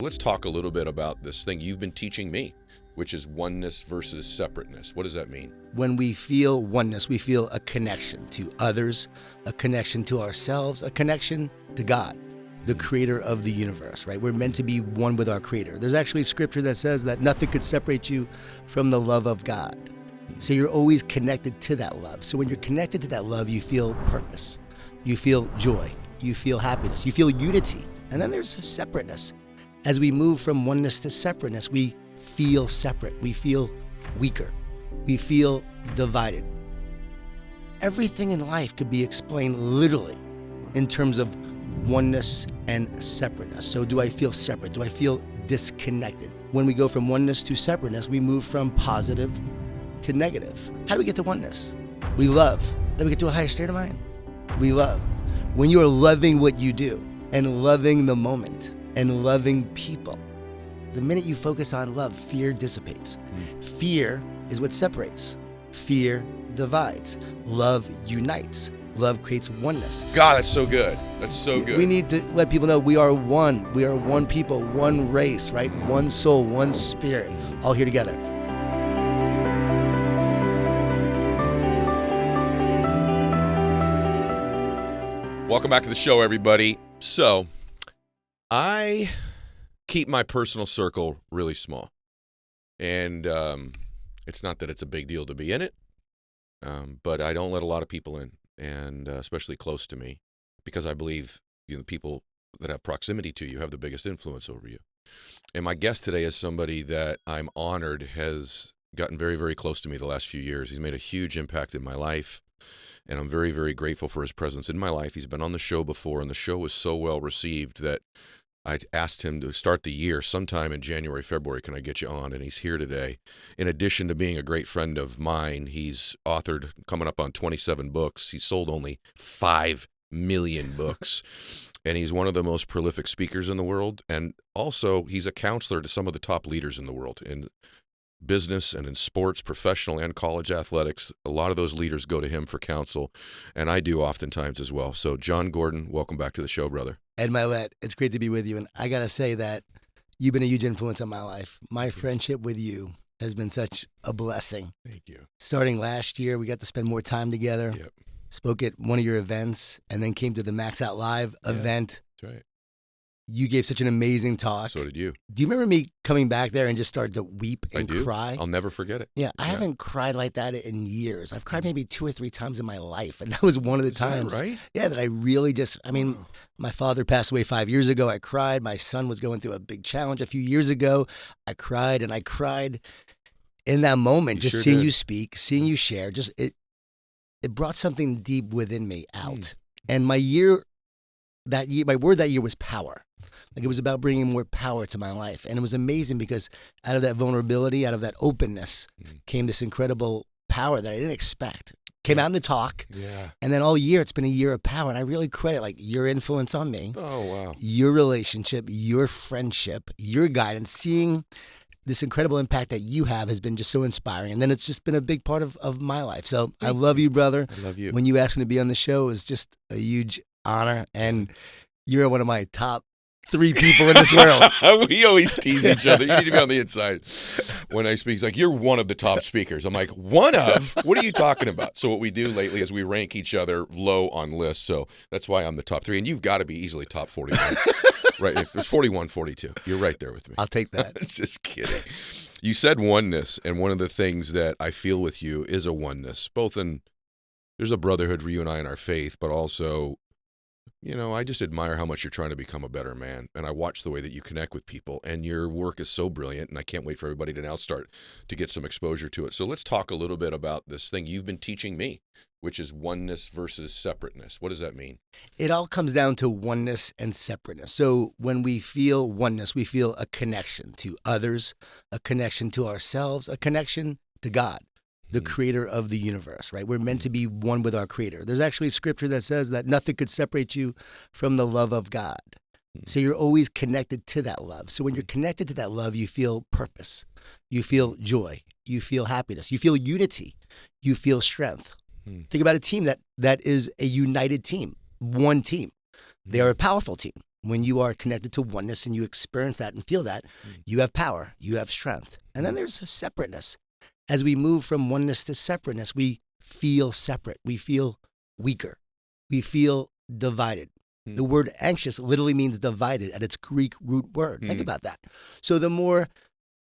Let's talk a little bit about this thing you've been teaching me, which is oneness versus separateness. What does that mean? When we feel oneness, we feel a connection to others, a connection to ourselves, a connection to God, the creator of the universe, right? We're meant to be one with our creator. There's actually scripture that says that nothing could separate you from the love of God. So you're always connected to that love. So when you're connected to that love, you feel purpose, you feel joy, you feel happiness, you feel unity. And then there's separateness. As we move from oneness to separateness, we feel separate, we feel weaker, we feel divided. Everything in life could be explained literally in terms of oneness and separateness. So do I feel separate? Do I feel disconnected? When we go from oneness to separateness, we move from positive to negative. How do we get to oneness? We love. How do we get to a higher state of mind? We love. When you are loving what you do and loving the moment and loving people, the minute you focus on love, fear dissipates. Fear is what separates. Fear divides. Love unites. Love creates oneness. God, that's so good. That's so good. We need to let people know we are one. We are one people, one race, right? One soul, one spirit, all here together. Welcome back to the show, everybody. So, I keep my personal circle really small. And it's not that it's a big deal to be in it, but I don't let a lot of people in, and especially close to me, because I believe the people that have proximity to you have the biggest influence over you. And my guest today is somebody that I'm honored has gotten very, very close to me the last few years. He's made a huge impact in my life, and I'm very, very grateful for his presence in my life. He's been on the show before, and the show was so well received that I asked him to start the year sometime in January, February, can I get you on? And he's here today. In addition to being a great friend of mine, he's authored, coming up on 27 books. He's sold only 5 million books. And he's one of the most prolific speakers in the world. And also, he's a counselor to some of the top leaders in the world in business and in sports, professional and college athletics. A lot of those leaders go to him for counsel, and I do oftentimes as well. So, Jon Gordon, welcome back to the show, brother. And Mylett, it's great to be with you. And I got to say that you've been a huge influence on my life. My friendship with you has been such a blessing. Thank you. Starting last year, we got to spend more time together. Yep. Spoke at one of your events, and then came to the Max Out Live event. That's right. You gave such an amazing talk. So did you. Do you remember me coming back there and just started to weep and I do. cry? I'll never forget it. Yeah, I haven't cried like that in years. I've cried maybe 2 or 3 times in my life, and that was one of the times. That right? Yeah, that I really just, my father passed away 5 years ago. I cried. My son was going through a big challenge a few years ago. I cried, and I cried in that moment, You just sure seeing did. you speak, seeing you share. Just it brought something deep within me out. And my word that year was power. Like, it was about bringing more power to my life. And it was amazing because out of that vulnerability, out of that openness, came this incredible power that I didn't expect. Came out in the talk. Yeah. And then all year, it's been a year of power. And I really credit your influence on me, Oh, wow. your relationship, your friendship, your guidance. Seeing this incredible impact that you have has been just so inspiring. And then it's just been a big part of my life. So I love you, brother. I love you. When you asked me to be on the show, it was just a huge honor. And you're one of my top 3 people in this world. We always tease each other. You need to be on the inside. When I speak, he's like, you're one of the top speakers. I'm like, one of? What are you talking about? So what we do lately is we rank each other low on lists. So that's why I'm the top 3. And you've got to be easily top 41. Right. If there's 41, 42. You're right there with me. I'll take that. Just kidding. You said oneness, and one of the things that I feel with you is a oneness, both in, there's a brotherhood for you and I in our faith, but also, I just admire how much you're trying to become a better man. And I watch the way that you connect with people, and your work is so brilliant, and I can't wait for everybody to now start to get some exposure to it. So let's talk a little bit about this thing you've been teaching me, which is oneness versus separateness. What does that mean? It all comes down to oneness and separateness. So when we feel oneness, we feel a connection to others, a connection to ourselves, a connection to God, the creator of the universe, right? We're meant to be one with our creator. There's actually scripture that says that nothing could separate you from the love of God. So you're always connected to that love. So when you're connected to that love, you feel purpose, you feel joy, you feel happiness, you feel unity, you feel strength. Think about a team that is a united team, one team. They are a powerful team. When you are connected to oneness and you experience that and feel that, you have power, you have strength. And then there's separateness. As we move from oneness to separateness, we feel separate. We feel weaker. We feel divided. The word anxious literally means divided at its Greek root word. Think about that. So the more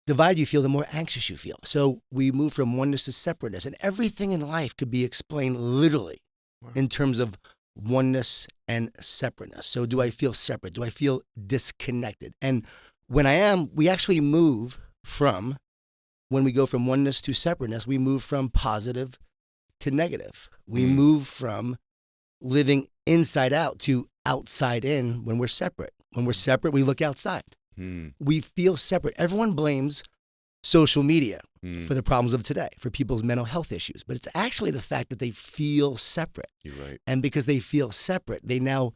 divided you feel, the more anxious you feel. So we move from oneness to separateness. And everything in life could be explained literally in terms of oneness and separateness. So do I feel separate? Do I feel disconnected? And when I am, we actually move from, when we go from oneness to separateness, we move from positive to negative. We move from living inside out to outside in when we're separate. When we're separate, we look outside. We feel separate. Everyone blames social media for the problems of today, for people's mental health issues. But it's actually the fact that they feel separate. You're right. And because they feel separate, they now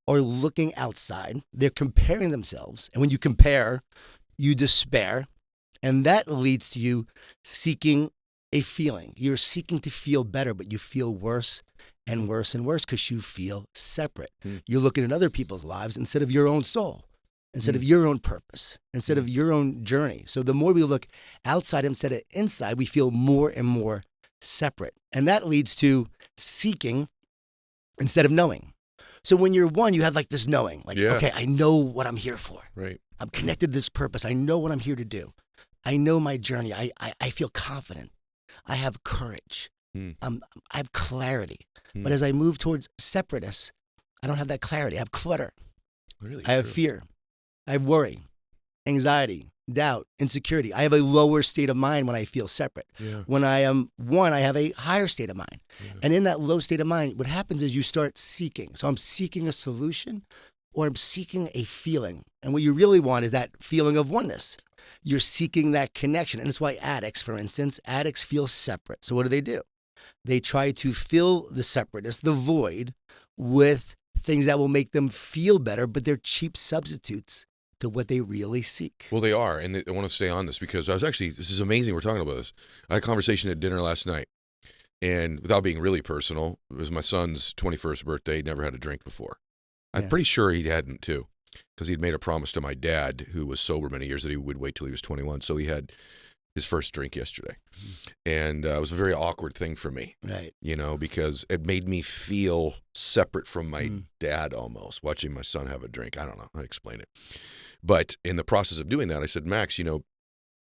are looking outside. They're comparing themselves. And when you compare, you despair. And that leads to you seeking a feeling. You're seeking to feel better, but you feel worse and worse and worse because you feel separate. You're looking at other people's lives instead of your own soul, instead of your own purpose, instead of your own journey. So the more we look outside instead of inside, we feel more and more separate. And that leads to seeking instead of knowing. So when you're one, you have like this knowing, like, okay, I know what I'm here for. Right. I'm connected to this purpose. I know what I'm here to do. I know my journey. I feel confident. I have courage. I have clarity. But as I move towards separateness, I don't have that clarity. I have clutter. Really? I have fear. I have worry, anxiety, doubt, insecurity. I have a lower state of mind when I feel separate. When I am one, I have a higher state of mind. And in that low state of mind, what happens is you start seeking. So I'm seeking a solution or I'm seeking a feeling. And what you really want is that feeling of oneness. You're seeking that connection. And it's why addicts, for instance, addicts feel separate. So what do? They try to fill the separateness, the void, with things that will make them feel better, but they're cheap substitutes to what they really seek. Well, they are. And I want to stay on this because this is amazing we're talking about this. I had a conversation at dinner last night. And without being really personal, it was my son's 21st birthday. He'd never had a drink before. I'm pretty sure he hadn't, too, because he'd made a promise to my dad, who was sober many years, that he would wait till he was 21. So he had his first drink yesterday. And it was a very awkward thing for me, right? You know, because it made me feel separate from my dad almost, watching my son have a drink. I don't know how to explain it. But in the process of doing that, I said, Max, you know,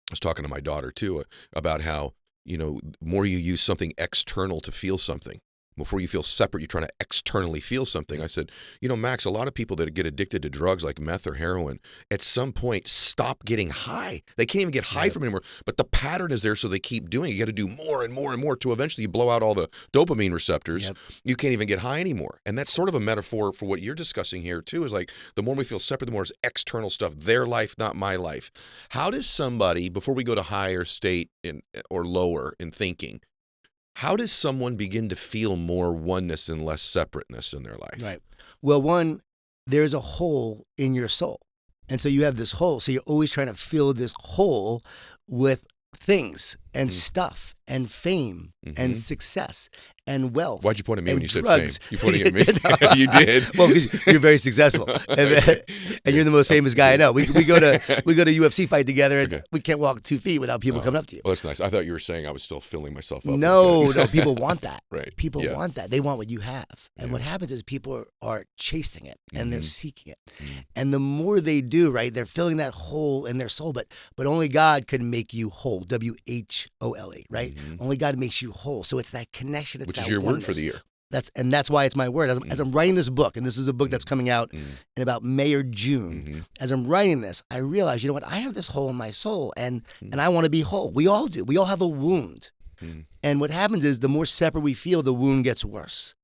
I was talking to my daughter, too, about how, you know, the more you use something external to feel something, before you feel separate, you're trying to externally feel something. I said, you know, Max, a lot of people that get addicted to drugs like meth or heroin, at some point stop getting high. They can't even get high from it anymore. But the pattern is there, so they keep doing it. You got to do more and more and more to eventually you blow out all the dopamine receptors. You can't even get high anymore. And that's sort of a metaphor for what you're discussing here, too, is like the more we feel separate, the more it's external stuff, their life, not my life. How does somebody, before we go to higher state or lower in thinking, how does someone begin to feel more oneness and less separateness in their life? Right. Well, one, there's a hole in your soul. And so you have this hole. So you're always trying to fill this hole with things and stuff and fame and success and wealth. Why'd you point at me when you drugs. Said fame? You pointing at me? You did. Well, because you're very successful, and you're the most famous guy I know. We go to UFC fight together, and we can't walk 2 feet without people coming up to you. Well, that's nice. I thought you were saying I was still filling myself up. No, people want that. Right. People want that. They want what you have. And what happens is people are chasing it and they're seeking it. And the more they do, right, they're filling that hole in their soul. But only God can make you whole. WHOLE, right? Only God makes you whole. So it's that connection. It's Which that is your oneness. word for the year. That's why it's my word. As I'm writing this book, and this is a book that's coming out in about May or June, as I'm writing this, I realize, you know what, I have this hole in my soul, and I want to be whole. We all do. We all have a wound. And what happens is the more separate we feel, the wound gets worse.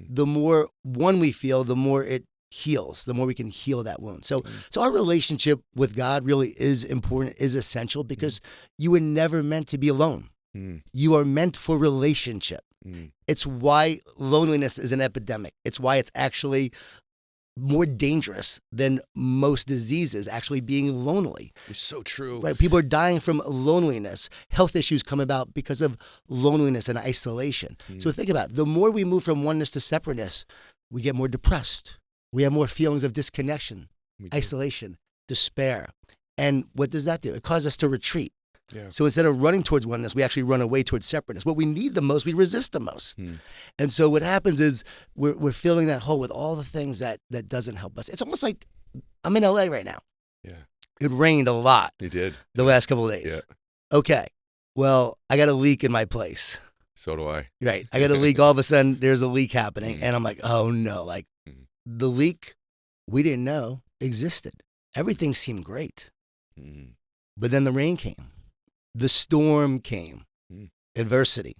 The more one we feel, the more it heals, the more we can heal that wound. So our relationship with God really is important, is essential, because you were never meant to be alone. You are meant for relationship. It's why loneliness is an epidemic. It's why it's actually more dangerous than most diseases, actually being lonely. It's so true. Right? People are dying from loneliness. Health issues come about because of loneliness and isolation. So think about it. The more we move from oneness to separateness, we get more depressed. We have more feelings of disconnection. We do. isolation, despair. And what does that do? It causes us to retreat. Yeah. So instead of running towards oneness, we actually run away towards separateness. What we need the most, we resist the most. And so what happens is we're filling that hole with all the things that doesn't help us. It's almost like I'm in LA right now. Yeah. It rained a lot It did. the last couple of days. Yeah. Okay. Well, I got a leak in my place. So do I. Right. I got a leak. All of a sudden, there's a leak happening. And I'm like, oh no. Like the leak we didn't know existed. Everything seemed great. But then the rain came. The storm came. Adversity,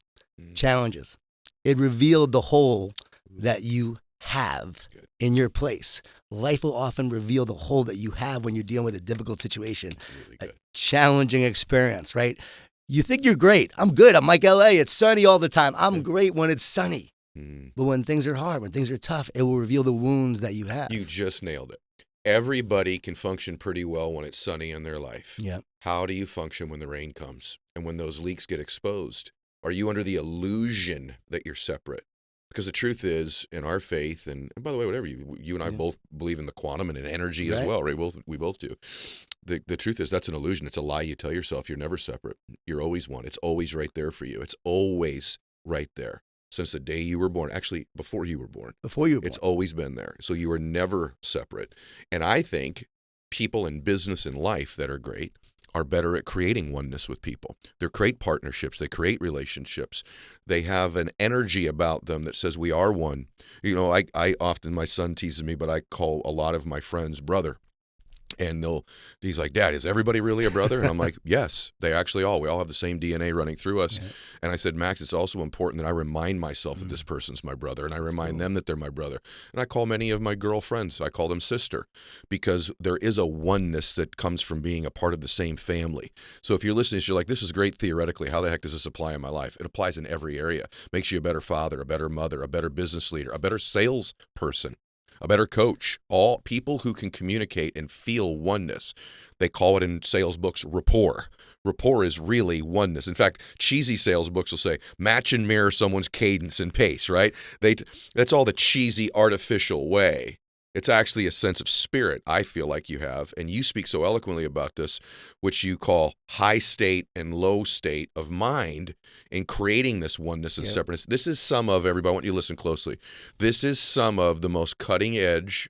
challenges. It revealed the hole that you have in your place. Life will often reveal the hole that you have when you're dealing with a difficult situation, a challenging experience, right? You think you're great. I'm good. I'm like LA. It's sunny all the time. I'm great when it's sunny. But when things are hard, when things are tough, it will reveal the wounds that you have. You just nailed it. Everybody can function pretty well when it's sunny in their life. Yeah. How do you function when the rain comes and when those leaks get exposed? Are you under the illusion that you're separate? Because the truth is, in our faith, and by the way, whatever you and I both believe in the quantum and in energy as well, right? We both do. The truth is that's an illusion. It's a lie you tell yourself. You're never separate. You're always one. It's always right there for you. It's always right there. Since the day you were born, actually before you were born. Before you were born. It's always been there. So you are never separate. And I think people in business and life that are great are better at creating oneness with people. They create partnerships. They create relationships. They have an energy about them that says we are one. You know, I often, my son teases me, but I call a lot of my friends brother. And he's like, Dad, is everybody really a brother? And I'm like, yes, they actually all. We all have the same DNA running through us. Yeah. And I said, Max, it's also important that I remind myself that this person's my brother, and I remind them that they're my brother. And I call many of my girlfriends, I call them sister, because there is a oneness that comes from being a part of the same family. So if you're listening, you're like, this is great theoretically. How the heck does this apply in my life? It applies in every area. Makes you a better father, a better mother, a better business leader, a better salesperson, a better coach. All people who can communicate and feel oneness. They call it in sales books rapport. Rapport is really oneness. In fact, cheesy sales books will say match and mirror someone's cadence and pace, right? That's all the cheesy, artificial way. It's actually a sense of spirit, I feel like you have, and you speak so eloquently about this, which you call high state and low state of mind in creating this oneness and separateness. This is some of, everybody, I want you to listen closely. This is some of the most cutting edge,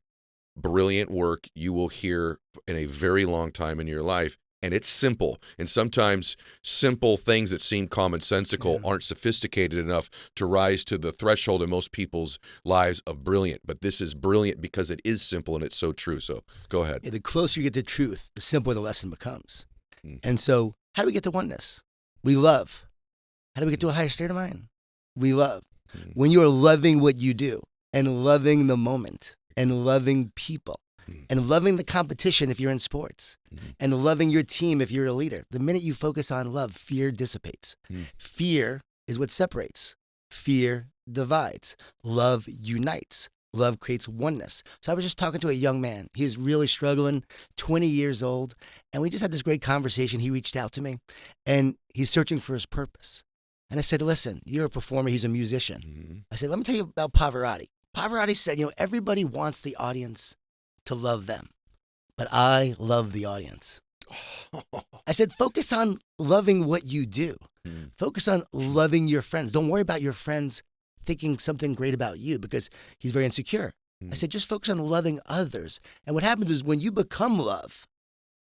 brilliant work you will hear in a very long time in your life. And it's simple. And sometimes simple things that seem commonsensical aren't sophisticated enough to rise to the threshold in most people's lives of brilliant. But this is brilliant because it is simple and it's so true. So go ahead. The closer you get to truth, the simpler the lesson becomes. And so how do we get to oneness? We love. How do we get to a higher state of mind? We love. When you are loving what you do and loving the moment and loving people, and loving the competition if you're in sports, and loving your team if you're a leader. The minute you focus on love, fear dissipates. Fear is what separates. Fear divides. Love unites. Love creates oneness. So I was just talking to a young man. He's really struggling, 20 years old, and we just had this great conversation. He reached out to me, and he's searching for his purpose. And I said, listen, you're a performer. He's a musician. I said, let me tell you about Pavarotti. Pavarotti said, everybody wants the audience to love them, but I love the audience. I said, focus on loving what you do. Focus on loving your friends. Don't worry about your friends thinking something great about you because he's very insecure. I said, just focus on loving others. And what happens is when you become love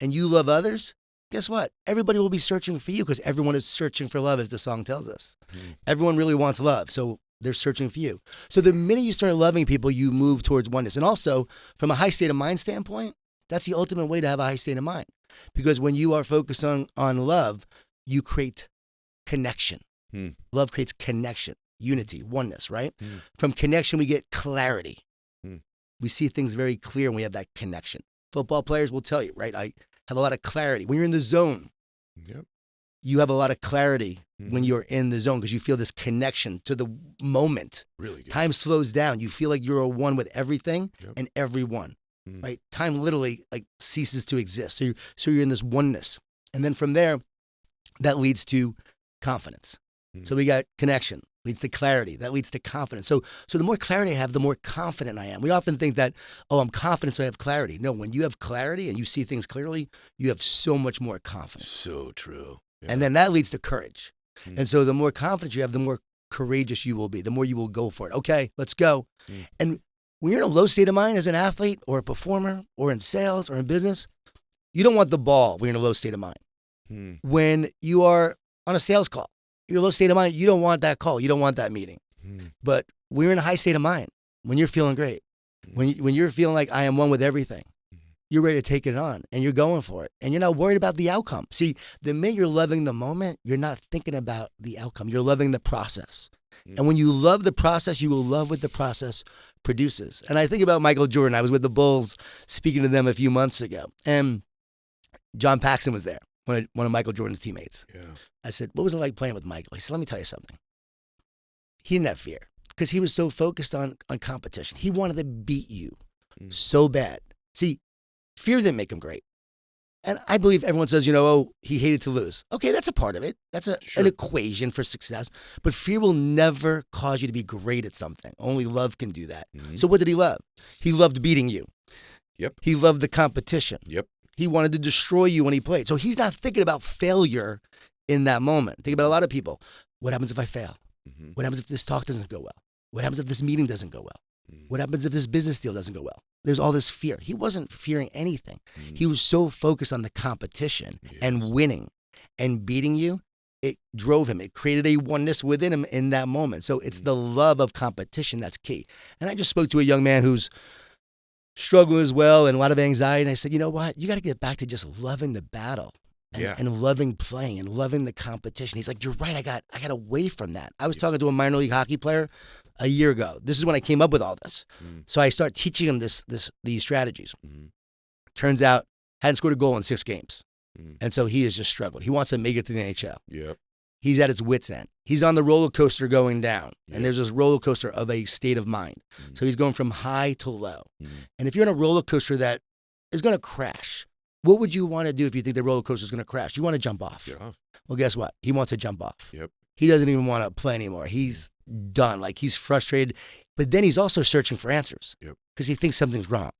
and you love others, guess what? Everybody will be searching for you because everyone is searching for love, as the song tells us. Everyone really wants love. So they're searching for you. So the minute you start loving people, you move towards oneness. And also, from a high state of mind standpoint, that's the ultimate way to have a high state of mind. Because when you are focused on love, you create connection. Love creates connection, unity, oneness, right? From connection, we get clarity. We see things very clear when we have that connection. Football players will tell you, right? I have a lot of clarity. When you're in the zone, you have a lot of clarity when you're in the zone because you feel this connection to the moment. Really good. Time slows down. You feel like you're a one with everything and everyone, right? Time literally ceases to exist. So you're in this oneness. And then from there, that leads to confidence. So we got connection, leads to clarity. That leads to confidence. So the more clarity I have, the more confident I am. We often think that, oh, I'm confident, so I have clarity. No, when you have clarity and you see things clearly, you have so much more confidence. So true. Yeah. And then that leads to courage. Mm. And so the more confidence you have, the more courageous you will be, the more you will go for it. Okay, let's go. And when you're in a low state of mind as an athlete or a performer or in sales or in business, you don't want the ball when you're in a low state of mind. When you are on a sales call, you're in a low state of mind, you don't want that call. You don't want that meeting. But when you're in a high state of mind, when you're feeling great, when you're feeling like I am one with everything, you're ready to take it on and you're going for it. And you're not worried about the outcome. See, the minute you're loving the moment, you're not thinking about the outcome. You're loving the process. And when you love the process, you will love what the process produces. And I think about Michael Jordan. I was with the Bulls speaking to them a few months ago. And John Paxson was there, one of Michael Jordan's teammates. Yeah. I said, what was it like playing with Michael? He said, let me tell you something. He didn't have fear because he was so focused on competition. He wanted to beat you so bad. See, fear didn't make him great. And I believe everyone says, oh, he hated to lose. Okay, that's a part of it. That's an equation for success. But fear will never cause you to be great at something. Only love can do that. So what did he love? He loved beating you. Yep. He loved the competition. Yep. He wanted to destroy you when he played. So he's not thinking about failure in that moment. Think about a lot of people. What happens if I fail? What happens if this talk doesn't go well? What happens if this meeting doesn't go well? What happens if this business deal doesn't go well? There's all this fear. He wasn't fearing anything. He was so focused on the competition and winning and beating you. It drove him. It created a oneness within him in that moment. So it's the love of competition that's key. And I just spoke to a young man who's struggling as well and a lot of anxiety. And I said, you know what? You got to get back to just loving the battle. And loving playing and loving the competition. He's like, you're right. I got away from that. I was talking to a minor league hockey player a year ago. This is when I came up with all this. So I started teaching him these strategies. Turns out, hadn't scored a goal in 6 games. And so he has just struggled. He wants to make it to the NHL. Yep. He's at his wit's end. He's on the roller coaster going down. And there's this roller coaster of a state of mind. So he's going from high to low. And if you're in a roller coaster that is going to crash, what would you want to do if you think the roller coaster is going to crash? You want to jump off. Get off. Well, guess what? He wants to jump off. Yep. He doesn't even want to play anymore. He's done. Like, he's frustrated. But then he's also searching for answers because he thinks something's wrong.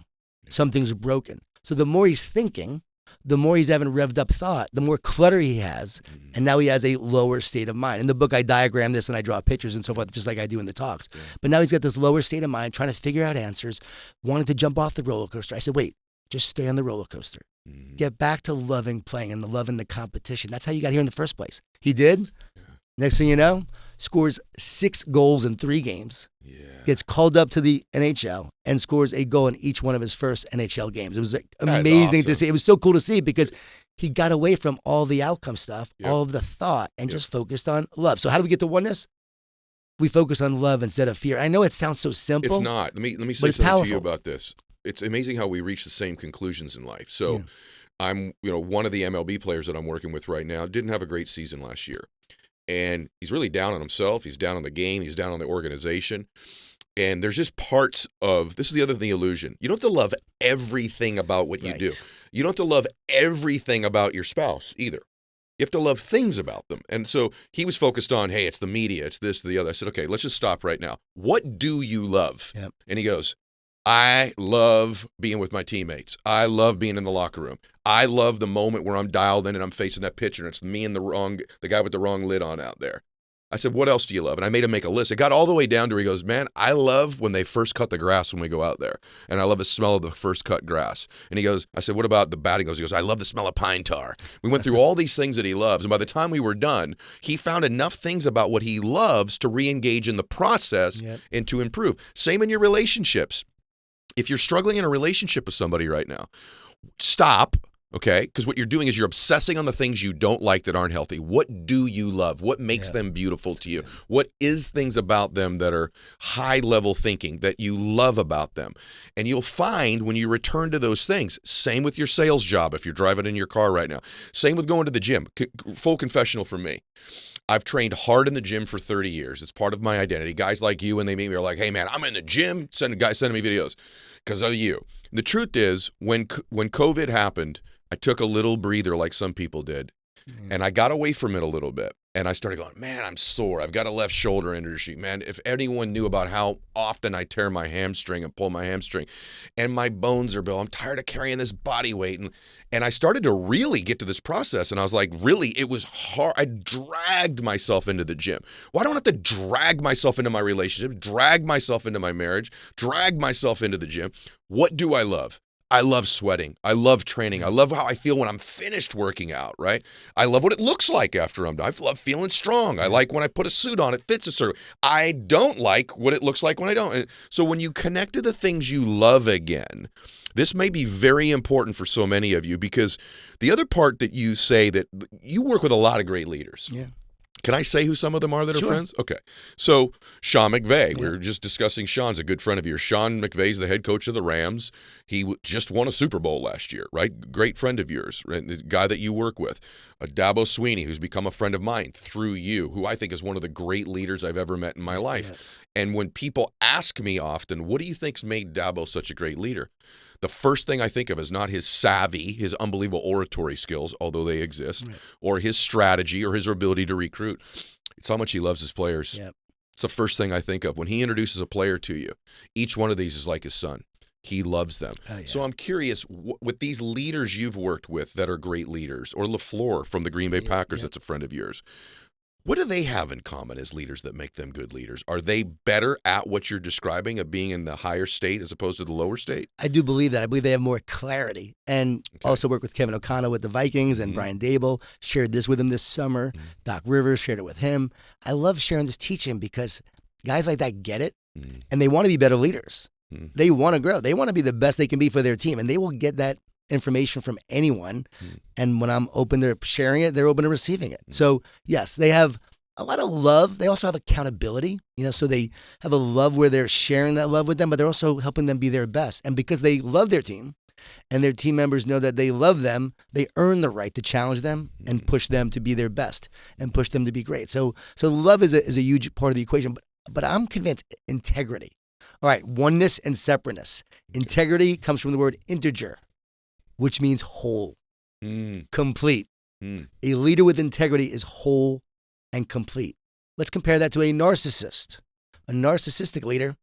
Something's broken. So the more he's thinking, the more he's having revved up thought, the more clutter he has. And now he has a lower state of mind. In the book, I diagram this and I draw pictures and so forth, just like I do in the talks. But now he's got this lower state of mind, trying to figure out answers, wanting to jump off the roller coaster. I said, wait, just stay on the roller coaster. Get back to loving playing and loving the competition. That's how you got here in the first place. He did. Next thing you know, scores 6 goals in 3 games. Gets called up to the NHL and scores a goal in each one of his first NHL games. It was amazing to see. It was so cool to see because he got away from all the outcome stuff, all of the thought, and just focused on love. So how do we get to oneness? We focus on love instead of fear. I know it sounds so simple. It's not. Let me say something to you about this. It's amazing how we reach the same conclusions in life. So I'm, one of the MLB players that I'm working with right now didn't have a great season last year. And he's really down on himself. He's down on the game. He's down on the organization. And there's just parts of, this is the other thing, the illusion. You don't have to love everything about what you do. You don't have to love everything about your spouse either. You have to love things about them. And so he was focused on, hey, it's the media, it's this, the other. I said, okay, let's just stop right now. What do you love? And he goes, I love being with my teammates. I love being in the locker room. I love the moment where I'm dialed in and I'm facing that pitcher and it's me and the guy with the wrong lid on out there. I said, what else do you love? And I made him make a list. It got all the way down to where he goes, man, I love when they first cut the grass when we go out there. And I love the smell of the first cut grass. And he goes, I said, what about the batting? He goes, I love the smell of pine tar. We went through all these things that he loves. And by the time we were done, he found enough things about what he loves to re-engage in the process and to improve. Same in your relationships. If you're struggling in a relationship with somebody right now, stop, okay? Because what you're doing is you're obsessing on the things you don't like that aren't healthy. What do you love? What makes them beautiful to you? What is things about them that are high-level thinking that you love about them? And you'll find when you return to those things, same with your sales job if you're driving in your car right now. Same with going to the gym. Full confessional from me. I've trained hard in the gym for 30 years. It's part of my identity. Guys like you, when they meet me, are like, hey, man, I'm in the gym. Guys sending me videos because of you. The truth is, when COVID happened, I took a little breather like some people did, and I got away from it a little bit. And I started going, man, I'm sore. I've got a left shoulder injury. Man, if anyone knew about how often I tear my hamstring and pull my hamstring, and my bones are, Bill, I'm tired of carrying this body weight. And I started to really get to this process. And I was like, really, it was hard. I dragged myself into the gym. Well, I don't have to drag myself into my relationship, drag myself into my marriage, drag myself into the gym. What do I love? I love sweating. I love training. I love how I feel when I'm finished working out, right? I love what it looks like after I'm done. I love feeling strong. I like when I put a suit on, it fits a certain. I don't like what it looks like when I don't. And so when you connect to the things you love again, this may be very important for so many of you, because the other part that you say that you work with a lot of great leaders. Yeah. Can I say who some of them are that are Sure. friends? Okay. So Sean McVay, we were just discussing Sean's a good friend of yours. Sean McVay's the head coach of the Rams. He just won a Super Bowl last year, right? Great friend of yours, right? The guy that you work with. Dabo Sweeney, who's become a friend of mine through you, who I think is one of the great leaders I've ever met in my life. Yes. And when people ask me often, what do you think's made Dabo such a great leader? The first thing I think of is not his savvy, his unbelievable oratory skills, although they exist, Right. or his strategy or his ability to recruit. It's how much he loves his players. Yep. It's the first thing I think of. When he introduces a player to you, each one of these is like his son. He loves them. Oh, yeah. So I'm curious, with these leaders you've worked with that are great leaders, or LaFleur from the Green Bay Packers that's a friend of yours, what do they have in common as leaders that make them good leaders? Are they better at what you're describing of being in the higher state as opposed to the lower state? I do believe that. I believe they have more clarity. And also work with Kevin O'Connell with the Vikings, and Brian Dable. Shared this with him this summer. Doc Rivers shared it with him. I love sharing this teaching because guys like that get it, and they want to be better leaders. They want to grow. They want to be the best they can be for their team, and they will get that information from anyone. And when I'm open to sharing it, they're open to receiving it. So yes, they have a lot of love. They also have accountability, so they have a love where they're sharing that love with them, but they're also helping them be their best. And because they love their team and their team members know that they love them, they earn the right to challenge them and push them to be their best and push them to be great. So love is a huge part of the equation, but I'm convinced integrity. All right. Oneness and separateness. Integrity comes from the word integer, which means whole, complete. A leader with integrity is whole and complete. Let's compare that to a narcissist. A narcissistic leader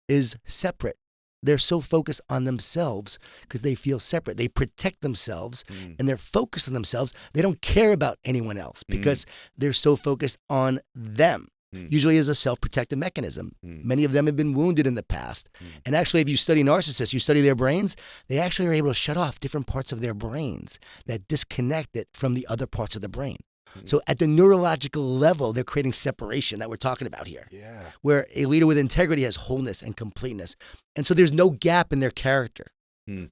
is separate. They're so focused on themselves because they feel separate. They protect themselves and they're focused on themselves. They don't care about anyone else because they're so focused on them. Usually as a self-protective mechanism. Many of them have been wounded in the past. And actually, if you study narcissists, you study their brains, they actually are able to shut off different parts of their brains that disconnect it from the other parts of the brain. So at the neurological level, they're creating separation that we're talking about here. Yeah. Where a leader with integrity has wholeness and completeness. And so there's no gap in their character.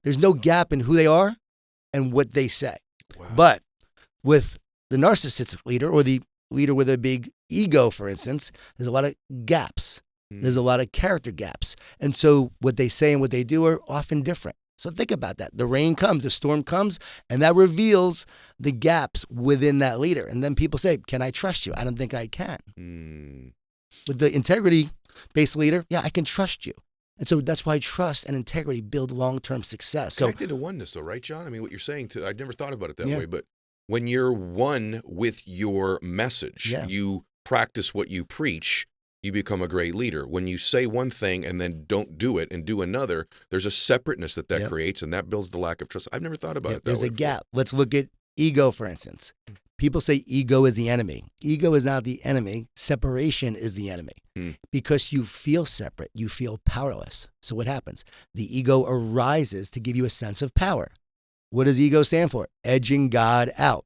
There's no gap in who they are and what they say. Wow. But with the narcissistic leader or the leader with a big ego, for instance, there's a lot of gaps. There's a lot of character gaps. And so what they say and what they do are often different. So think about that. The rain comes, the storm comes, and that reveals the gaps within that leader. And then people say, can I trust you? I don't think I can. With the integrity-based leader, yeah, I can trust you. And so that's why trust and integrity build long-term success. So Connected to oneness though, right, John? I mean, what you're saying, I'd never thought about it that way, but when you're one with your message, you practice what you preach, you become a great leader. When you say one thing and then don't do it and do another, there's a separateness that creates, and that builds the lack of trust. I've never thought about it that way. There's a gap. Let's look at ego, for instance. People say ego is the enemy. Ego is not the enemy. Separation is the enemy. Because you feel separate, you feel powerless. So what happens? The ego arises to give you a sense of power. What does ego stand for? Edging God out,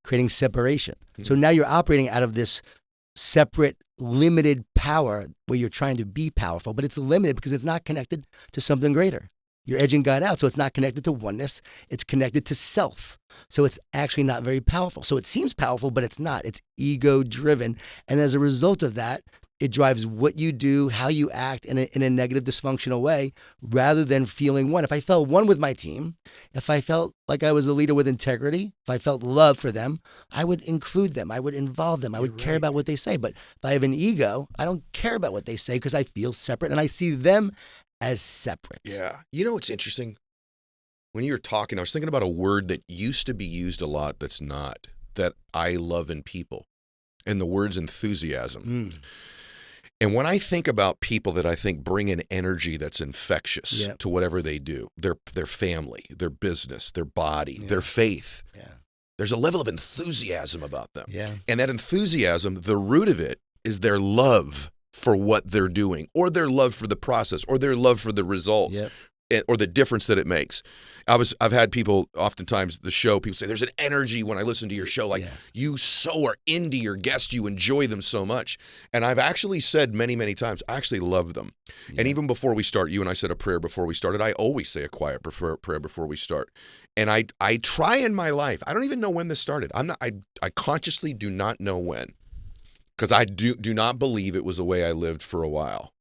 creating separation. So now you're operating out of this separate, limited power where you're trying to be powerful, but it's limited because it's not connected to something greater. You're edging God out, so it's not connected to oneness. It's connected to self. So it's actually not very powerful. So it seems powerful, but it's not. It's ego-driven. And as a result of that, it drives what you do, how you act in a negative, dysfunctional way, rather than feeling one. If I felt one with my team, if I felt like I was a leader with integrity, if I felt love for them, I would include them. I would involve them. I would care about what they say. But if I have an ego, I don't care about what they say because I feel separate and I see them as separate. Yeah. You know, it's interesting. When you were talking, I was thinking about a word that used to be used a lot that's not, that I love in people. and the word's enthusiasm. And when I think about people that I think bring an energy that's infectious to whatever they do, their family, their business, their body, their faith, there's a level of enthusiasm about them. And that enthusiasm, the root of it is their love for what they're doing, or their love for the process, or their love for the results. Or the difference that it makes. I've had people, oftentimes the show, people say, there's an energy when I listen to your show, like you so are into your guests, you enjoy them so much. And I've actually said many, many times, I actually love them. And even before we start, you and I said a prayer before we started. I always say a quiet prayer before we start. And I try in my life, I don't even know when this started. I consciously do not know when, because I do not believe it was the way I lived for a while.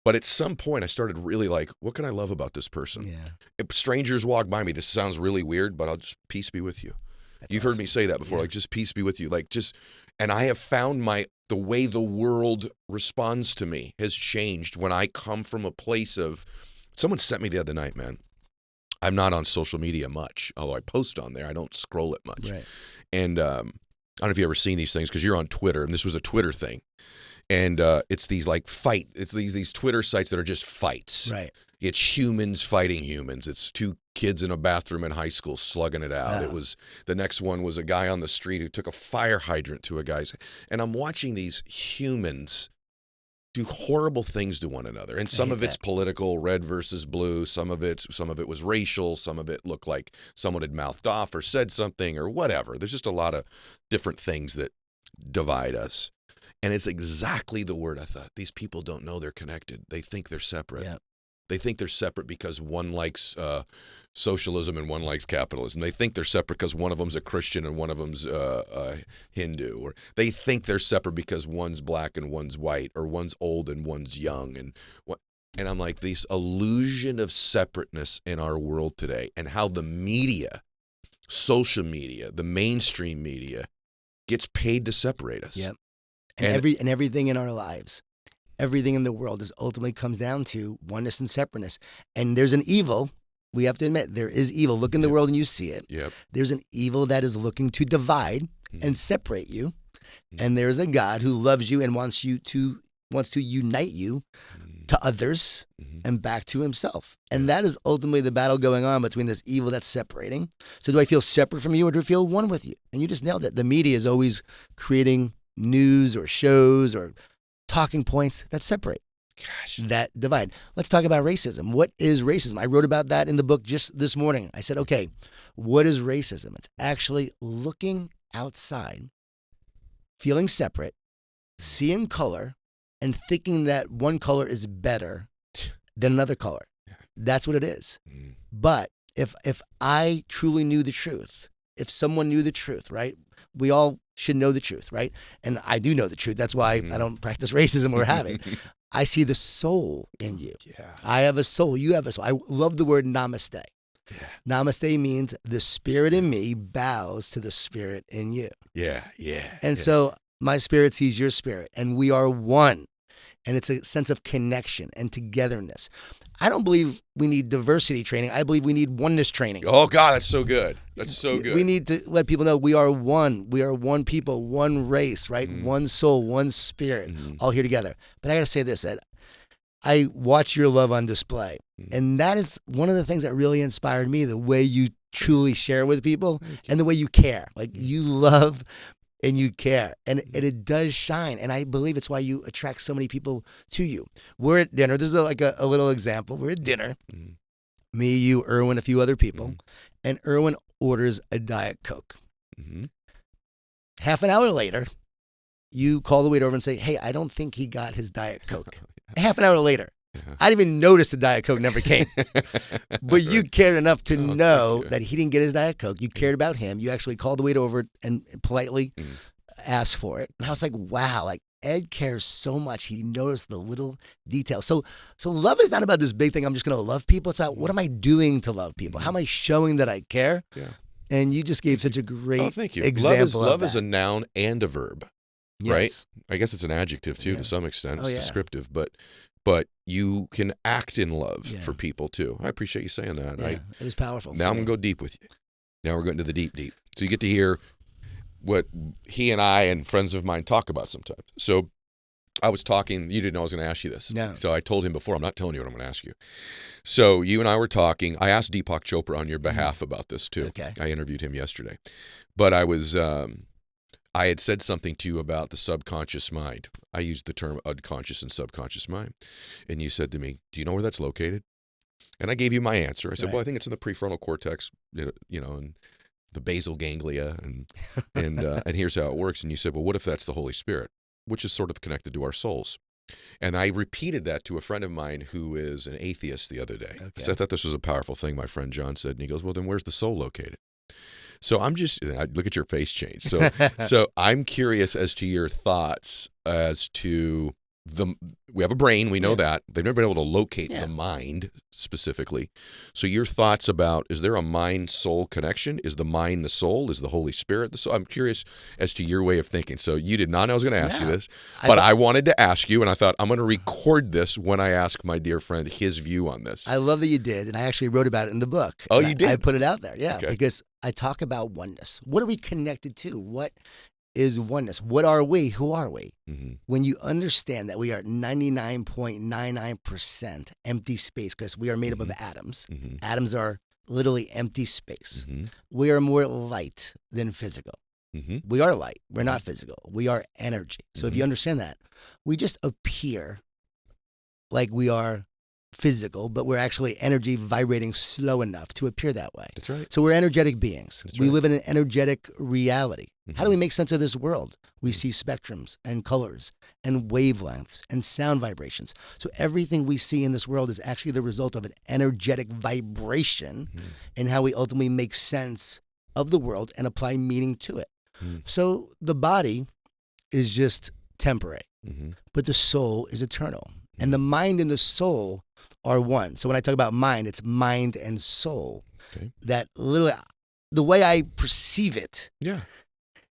But at some point, I started really like, what can I love about this person? If strangers walk by me, this sounds really weird, but I'll just, peace be with you. You've heard me say that before, like, just peace be with you. Like, just, and I have found the way the world responds to me has changed when I come from a place of, someone sent me the other night, man. I'm not on social media much, although I post on there. I don't scroll it much. And I don't know if you've ever seen these things, because you're on Twitter, and this was a Twitter thing. And it's these like it's these Twitter sites that are just fights. It's humans fighting humans. It's two kids in a bathroom in high school slugging it out. The next one was a guy on the street who took a fire hydrant to a guy's. And I'm watching these humans do horrible things to one another. And some of it's political, red versus blue. Some of it was racial. Some of it looked like someone had mouthed off or said something or whatever. There's just a lot of different things that divide us. And it's exactly the word I thought. These people don't know they're connected. They think they're separate. They think they're separate because one likes socialism and one likes capitalism. They think they're separate because one of them's a Christian and one of them's Hindu. Or they think they're separate because one's black and one's white, or one's old and one's young. And I'm like, this illusion of separateness in our world today, and how the media, social media, the mainstream media, gets paid to separate us. And everything in our lives, everything in the world ultimately comes down to oneness and separateness. And there's an evil, we have to admit, there is evil. Look in the world and you see it. There's an evil that is looking to divide and separate you. And there's a God who loves you and wants to unite you to others and back to himself. And that is ultimately the battle going on between this evil that's separating. So do I feel separate from you, or do I feel one with you? And you just nailed it. The media is always creating news or shows or talking points that separate, that divide. Let's talk about racism. What is racism? I wrote about that in the book just this morning. I said, okay, what is racism? It's actually looking outside, feeling separate, seeing color, and thinking that one color is better than another color. That's what it is. But if I truly knew the truth, if someone knew the truth, right? We all should know the truth, right? And I do know the truth. That's why I don't practice racism or have it. I see the soul in you. I have a soul. You have a soul. I love the word namaste. Namaste means the spirit in me bows to the spirit in you. And so my spirit sees your spirit, and we are one. And it's a sense of connection and togetherness. I don't believe we need diversity training. I believe we need oneness training. Oh, God, that's so good. That's so good. We need to let people know we are one. We are one people, one race, right? One soul, one spirit, all here together. But I got to say this, Ed. I watch your love on display. And that is one of the things that really inspired me, the way you truly share with people and the way you care. Like, you love and you care, and it does shine. And I believe it's why you attract so many people to you. We're at dinner. This is like a little example. We're at dinner, me, you, Erwin, a few other people, and Erwin orders a Diet Coke. Half an hour later, you call the waiter over and say, hey, I don't think he got his Diet Coke. Half an hour later. I didn't even notice the Diet Coke never came. But you cared enough to know that he didn't get his Diet Coke. You cared about him. You actually called the waiter over and politely asked for it. And I was like, wow, like Ed cares so much. He noticed the little details. So love is not about this big thing. I'm just going to love people. It's about, what am I doing to love people? How am I showing that I care? And you just gave such a great example. Love is a noun and a verb, right? I guess it's an adjective too, to some extent. It's descriptive, but you can act in love for people too. I appreciate you saying that. It is powerful. Now I'm going to go deep with you. Now we're going to the deep. So you get to hear what he and I and friends of mine talk about sometimes. So I was talking, you didn't know I was going to ask you this. No. So I told him before, I'm not telling you what I'm going to ask you. So you and I were talking. I asked Deepak Chopra on your behalf about this too. Okay. I interviewed him yesterday. But I was, I had said something to you about the subconscious mind. I used the term unconscious and subconscious mind. And you said to me, do you know where that's located? And I gave you my answer. I said, Right. well, I think it's in the prefrontal cortex, and the basal ganglia, and here's how it works. And you said, well, what if that's the Holy Spirit, which is sort of connected to our souls? And I repeated that to a friend of mine who is an atheist the other day. Okay. So I thought this was a powerful thing, my friend John said. And he goes, well, then where's the soul located? So I look at your face change. So I'm curious as to your thoughts as to we have a brain, we know that. They've never been able to locate the mind specifically. So your thoughts about, is there a mind-soul connection? Is the mind the soul? Is the Holy Spirit the soul? I'm curious as to your way of thinking. So you did not know I was going to ask you this, but I wanted to ask you, and I thought I'm going to record this when I ask my dear friend his view on this. I love that you did, and I actually wrote about it in the book. Oh, you did? I put it out there, Okay. because I talk about oneness. What are we connected to? What is oneness? What are we? Who are we? Mm-hmm. When you understand that we are 99.99% empty space, because we are made up of atoms. Mm-hmm. Atoms are literally empty space. Mm-hmm. We are more light than physical. Mm-hmm. We are light. We're not physical. We are energy. So if Mhm. you understand that, we just appear like we are physical, but we're actually energy vibrating slow enough to appear that way. That's right. So we're energetic beings. That's We right. live in an energetic reality. How do Mhm. we make sense of this world? We see spectrums and colors and wavelengths and sound vibrations. So everything we see in this world is actually the result of an energetic vibration Mhm. and how we ultimately make sense of the world and apply meaning to it. Mhm. So the body is just temporary, Mhm. but the soul is eternal. And the mind and the soul are one. So when I talk about mind, it's mind and soul. Okay. That literally, the way I perceive it Yeah.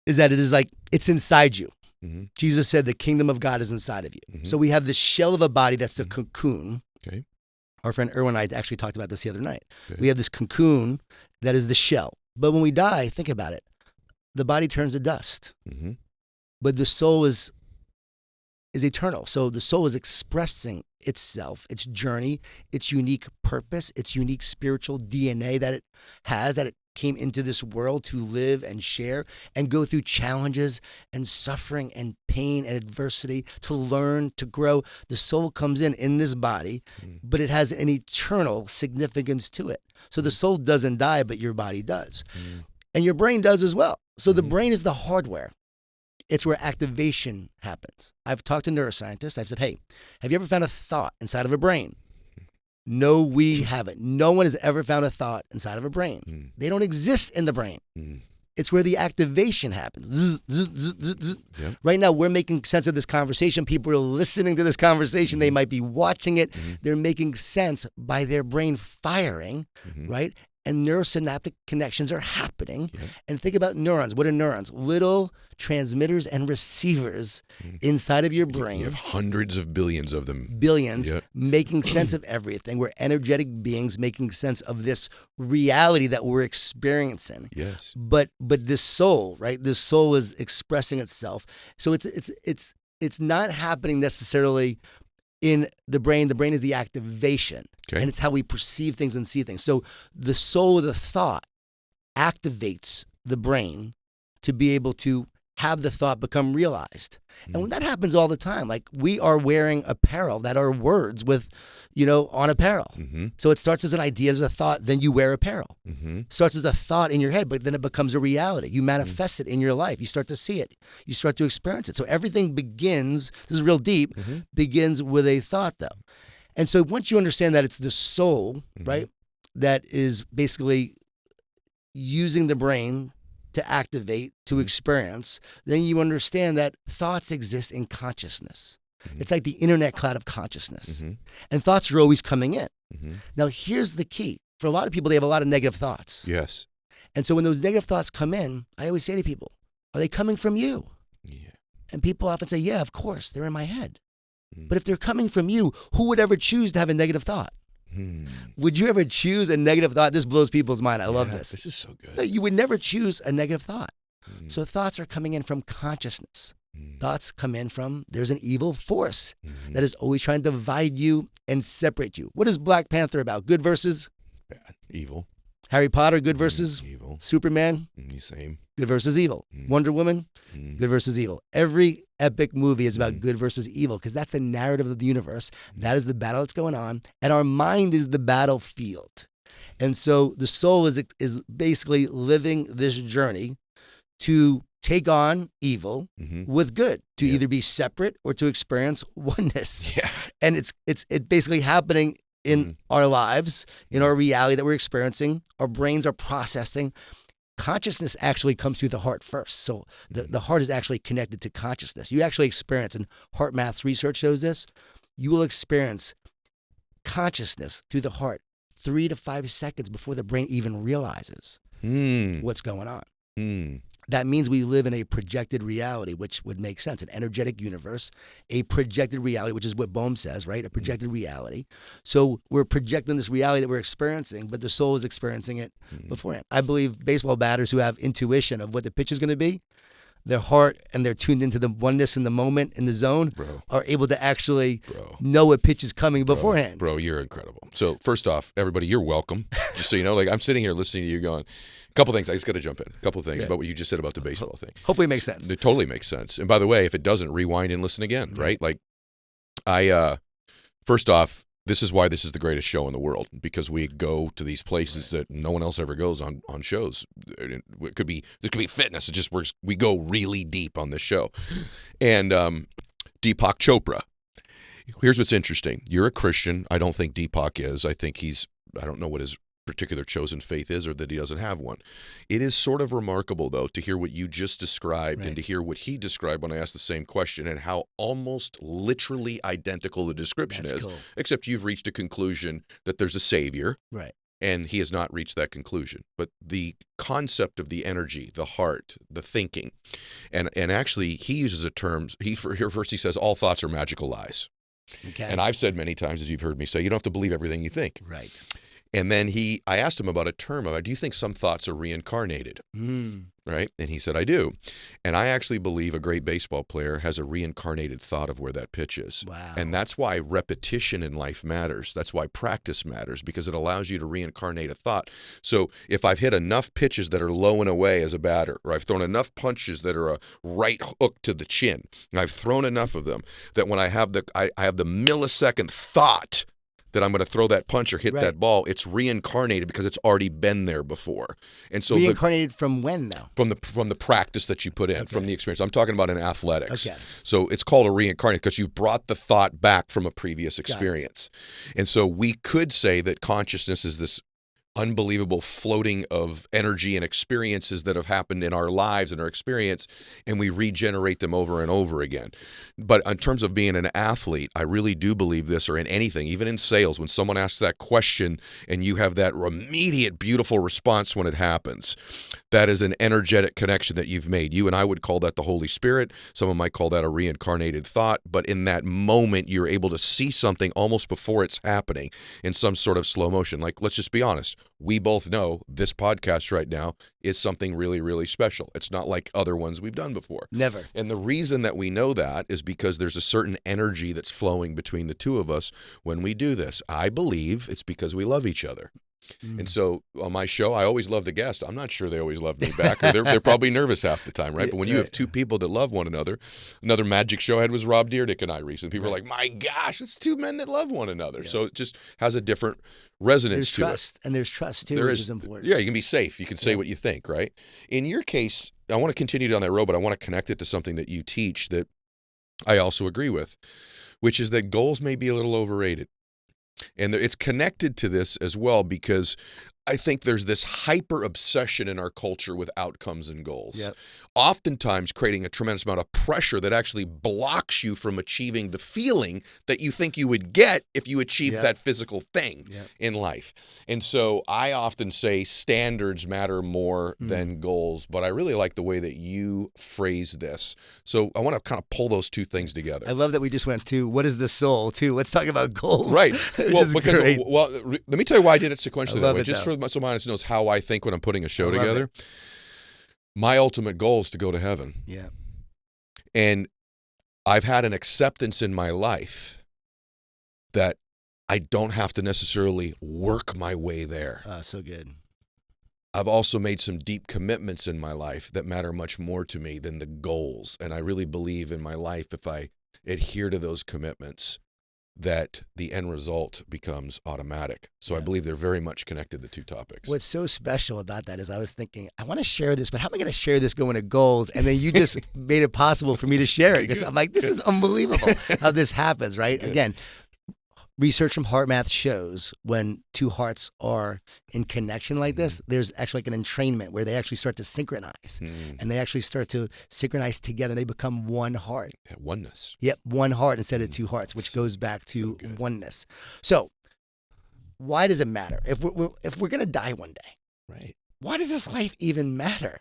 is that it is like it's inside you. Mm-hmm. Jesus said the kingdom of God is inside of you. Mhm. So we have this shell of a body that's the cocoon. Okay. Our friend Erwin and I actually talked about this the other night. Okay. We have this cocoon that is the shell. But when we die, think about it. The body turns to dust, Mm-hmm. but the soul is eternal. So the soul is expressing itself, its journey, its unique purpose, its unique spiritual DNA that it has, that it came into this world to live and share and go through challenges and suffering and pain and adversity, to learn, to grow. The soul comes in this body, but it has an eternal significance to it. So the soul doesn't die, but your body does. And your brain does as well. So the brain is the hardware. It's where activation happens. I've talked to neuroscientists. I've said, hey, have you ever found a thought inside of a brain? No, we haven't. No one has ever found a thought inside of a brain. They don't exist in the brain. It's where the activation happens. Zzz, zzz, zzz, zzz, zzz. Yep. Right now, we're making sense of this conversation. People are listening to this conversation. They might be watching it. They're making sense by their brain firing, right? And neurosynaptic connections are happening. Yep. And think about neurons. What are neurons? Little transmitters and receivers inside of your brain. You have hundreds of billions of them. Billions, Yep. making sense of everything. We're energetic beings making sense of this reality that we're experiencing. Yes. But this soul, right? This soul is expressing itself. So it's not happening necessarily in the brain. The brain is the activation. Okay. And it's how we perceive things and see things. So the soul of the thought activates the brain to be able to have the thought become realized. And when that happens all the time, like we are wearing apparel that are words with, on apparel. So it starts as an idea, as a thought, then you wear apparel. Starts as a thought in your head, but then it becomes a reality. You manifest it in your life. You start to see it. You start to experience it. So everything begins, this is real deep, begins with a thought though. And so once you understand that it's the soul, right, that is basically using the brain to activate, to experience, then you understand that thoughts exist in consciousness. It's like the internet cloud of consciousness. And thoughts are always coming in. Now, here's the key. For a lot of people, they have a lot of negative thoughts. Yes. And so when those negative thoughts come in, I always say to people, are they coming from you? Yeah. And people often say, yeah, of course, they're in my head. But if they're coming from you, who would ever choose to have a negative thought? Would you ever choose a negative thought? This blows people's mind. I love this. This is so No, good. you would never choose a negative thought. So thoughts are coming in from consciousness. Mm. Thoughts come in from, there's an evil force Mhm. that is always trying to divide you and separate you. What is Black Panther about? Good versus Bad. Evil. Harry Potter, good versus Evil. Superman, Same. good versus evil. Wonder Woman, good versus evil. Every epic movie is about good versus evil because that's the narrative of the universe. That is the battle that's going on. And our mind is the battlefield. And so the soul is basically living this journey to take on evil with good, to either be separate or to experience oneness. Yeah. And it's basically happening in our lives, in our reality that we're experiencing. Our brains are processing. Consciousness actually comes through the heart first. So the heart is actually connected to consciousness. You actually experience, and Heart Math's research shows this, you will experience consciousness through the heart 3 to 5 seconds before the brain even realizes what's going on. That means we live in a projected reality, which would make sense. An energetic universe, a projected reality, which is what Bohm says, right? A projected reality. So we're projecting this reality that we're experiencing, but the soul is experiencing it beforehand. I believe baseball batters who have intuition of what the pitch is going to be, their heart, and they're tuned into the oneness in the moment, in the zone, are able to actually know what pitch is coming beforehand. Bro, you're incredible. So first off, everybody, you're welcome. Just so you know, like I'm sitting here listening to you going, a couple things. I just got to jump in. A couple things about what you just said about the baseball thing. Hopefully it makes sense. It totally makes sense. And by the way, if it doesn't, rewind and listen again, right? Like first off, this is why this is the greatest show in the world, because we go to these places that no one else ever this could be fitness. It just works. We go really deep on this show. And Deepak Chopra. Here's what's interesting. You're a Christian. I don't think Deepak is. I think I don't know what his particular chosen faith is, or that he doesn't have one. It is sort of remarkable, though, to hear what you just described and to hear what he described when I asked the same question, and how almost literally identical the description is, except you've reached a conclusion that there's a savior, and he has not reached that conclusion. But the concept of the energy, the heart, the thinking, and actually he uses a term, first he says all thoughts are magical lies. And I've said many times, as you've heard me say, you don't have to believe everything you think. And then I asked him about a term about, do you think some thoughts are reincarnated? Right? And he said, I do. And I actually believe a great baseball player has a reincarnated thought of where that pitch is. Wow. And that's why repetition in life matters. That's why practice matters, because it allows you to reincarnate a thought. So if I've hit enough pitches that are low and away as a batter, or I've thrown enough punches that are a right hook to the chin, and I've thrown enough of them that when I have the millisecond thought that I'm going to throw that punch or hit that ball, it's reincarnated because it's already been there before. And so reincarnated from when, though? From the practice that you put in, from the experience. I'm talking about in athletics. So it's called a reincarnate because you've brought the thought back from a previous experience. And so we could say that consciousness is this unbelievable floating of energy and experiences that have happened in our lives and our experience, and we regenerate them over and over again. But in terms of being an athlete, I really do believe this, or in anything, even in sales, when someone asks that question and you have that immediate beautiful response when it happens, that is an energetic connection that you've made. You and I would call that the Holy Spirit. Someone might call that a reincarnated thought, but in that moment, you're able to see something almost before it's happening in some sort of slow motion. Like, let's just be honest. We both know this podcast right now is something really, really special. It's not like other ones we've done before. Never. And the reason that we know that is because there's a certain energy that's flowing between the two of us when we do this. I believe it's because we love each other. And so on my show, I always love the guest. I'm not sure they always love me back. Or they're probably nervous half the time, right? But when you have two people that love one another, another magic show I had was Rob Dyrdek and I recently. People are like, my gosh, it's two men that love one another. So it just has a different resonance to it. And there's trust, too, which is important. Yeah, you can be safe. You can say what you think, right? In your case, I want to continue down that road, but I want to connect it to something that you teach that I also agree with, which is that goals may be a little overrated. And it's connected to this as well, because I think there's this hyper obsession in our culture with outcomes and goals, oftentimes creating a tremendous amount of pressure that actually blocks you from achieving the feeling that you think you would get if you achieved that physical thing in life. And so I often say standards matter more than goals, but I really like the way that you phrase this. So I want to kind of pull those two things together. I love that we just went to what is the soul, too. Let's talk about goals. Right. Great. Well, let me tell you why I did it sequentially that way. Just for so my audience knows how I think when I'm putting a show together. my ultimate goal is to go to heaven. Yeah. And I've had an acceptance in my life that I don't have to necessarily work my way there. So good. I've also made some deep commitments in my life that matter much more to me than the goals. And I really believe in my life, if I adhere to those commitments, that the end result becomes automatic. So I believe they're very much connected, the two topics. What's so special about that is I was thinking, I want to share this, but how am I going to share this going to goals? And then you just made it possible for me to share it, because I'm like, this is unbelievable how this happens, right? Good. Again, research from Heart Math shows when two hearts are in connection like this, there's actually like an entrainment where they actually start to synchronize, and they actually start to synchronize together. They become one heart. Yeah, oneness. Yep, one heart instead of two hearts, which goes back to oneness. So why does it matter? If we're going to die one day, Right. why does this life even matter?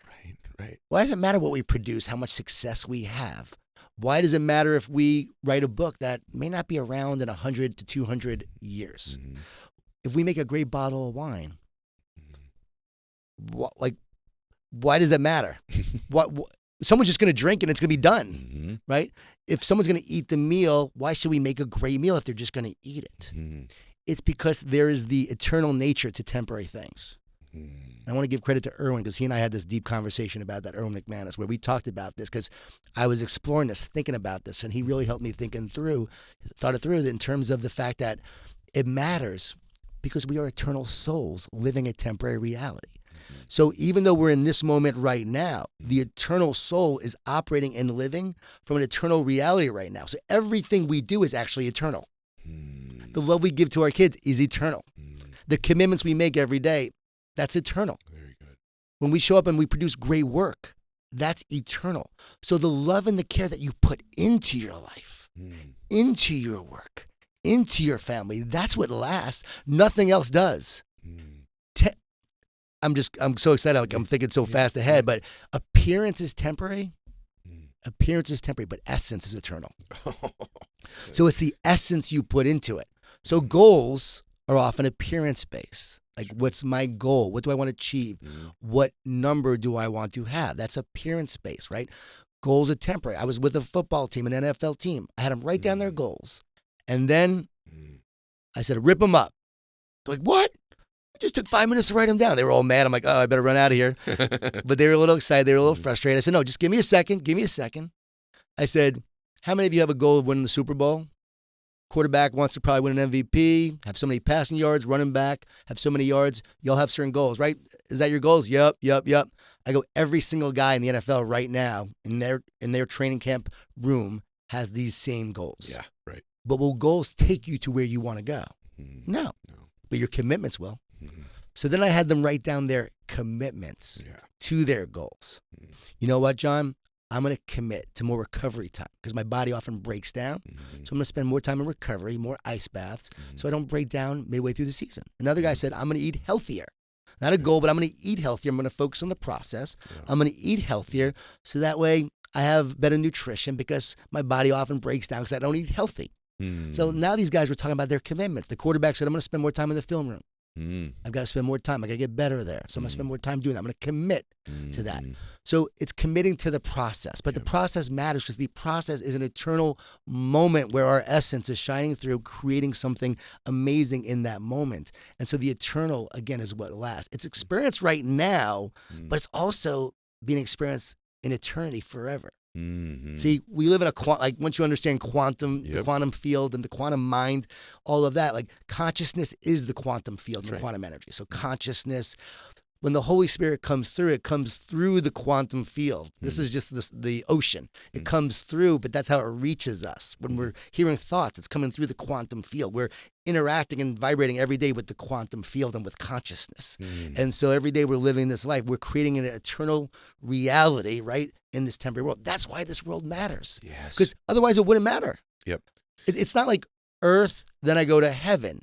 Right. Why does it matter what we produce, how much success we have? Why does it matter if we write a book that may not be around in 100 to 200 years? If we make a great bottle of wine, why does that matter? Someone's just going to drink and it's going to be done, right? If someone's going to eat the meal, why should we make a great meal if they're just going to eat it? It's because there is the eternal nature to temporary things. I want to give credit to Erwin, because he and I had this deep conversation about that, Erwin McManus, where we talked about this, because I was exploring this, thinking about this, and he really helped me thought it through in terms of the fact that it matters because we are eternal souls living a temporary reality. So even though we're in this moment right now, the eternal soul is operating and living from an eternal reality right now. So everything we do is actually eternal. The love we give to our kids is eternal. The commitments we make every day, that's eternal. Very good. When we show up and we produce great work, that's eternal. So the love and the care that you put into your life, into your work, into your family, that's what lasts. Nothing else does. I'm so excited. Like, I'm thinking so fast ahead, but appearance is temporary. Appearance is temporary, but essence is eternal. So it's the essence you put into it. So goals are often appearance-based. Like, what's my goal? What do I want to achieve? What number do I want to have? That's appearance-based, right? Goals are temporary. I was with a football team, an NFL team. I had them write down their goals. And then I said, rip them up. They're like, what? It just took 5 minutes to write them down. They were all mad. I'm like, oh, I better run out of here. But they were a little excited. They were a little frustrated. I said, no, just give me a second. Give me a second. I said, how many of you have a goal of winning the Super Bowl? Quarterback wants to probably win an MVP, have so many passing yards, running back, have so many yards. Y'all have certain goals, right? Is that your goals? Yep. I go, every single guy in the NFL right now in their training camp room has these same goals. Yeah, right. But will goals take you to where you want to go? No. But your commitments will. So then I had them write down their commitments to their goals. You know what, John? I'm going to commit to more recovery time because my body often breaks down. So I'm going to spend more time in recovery, more ice baths, so I don't break down midway through the season. Another guy said, I'm going to eat healthier. Not a goal, but I'm going to eat healthier. I'm going to focus on the process. I'm going to eat healthier so that way I have better nutrition because my body often breaks down because I don't eat healthy. So now these guys were talking about their commitments. The quarterback said, I'm going to spend more time in the film room. I've got to spend more time. I got to get better there. So I'm going to spend more time doing that. I'm going to commit to that. So it's committing to the process. But the process matters because the process is an eternal moment where our essence is shining through, creating something amazing in that moment. And so the eternal, again, is what lasts. It's experienced right now, but it's also being experienced in eternity forever. See, we live in once you understand quantum, the quantum field and the quantum mind, all of that, like consciousness is the quantum field and the quantum energy. So consciousness, when the Holy Spirit comes through, it comes through the quantum field. This is just the ocean. It comes through, but that's how it reaches us. When we're hearing thoughts, it's coming through the quantum field. We're interacting and vibrating every day with the quantum field and with consciousness. And so every day we're living this life, we're creating an eternal reality, right, in this temporary world. That's why this world matters. Yes. Because otherwise it wouldn't matter. Yep. It's not like earth, then I go to heaven.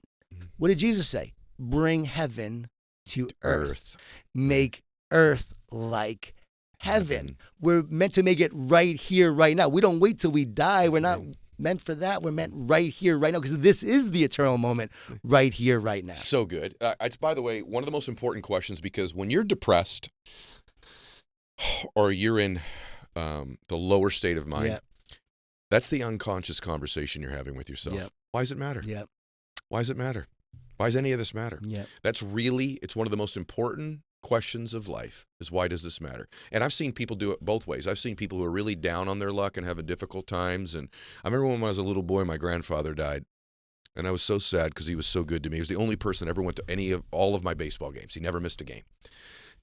What did Jesus say? Bring heaven to earth. Make earth like heaven. We're meant to make it right here, right now. We don't wait till we die. We're not meant for that. We're meant right here, right now, because this is the eternal moment right here, right now. So good. It's, by the way, one of the most important questions, because when you're depressed, or you're in the lower state of mind, Yep. that's the unconscious conversation you're having with yourself. Yep. Why does it matter? Yep. Why does it matter? Why does any of this matter? Yep. That's really, it's one of the most important questions of life is why does this matter? And I've seen people do it both ways. I've seen people who are really down on their luck and having difficult times. And I remember when I was a little boy, my grandfather died. And I was so sad because he was so good to me. He was the only person that ever went to all of my baseball games. He never missed a game.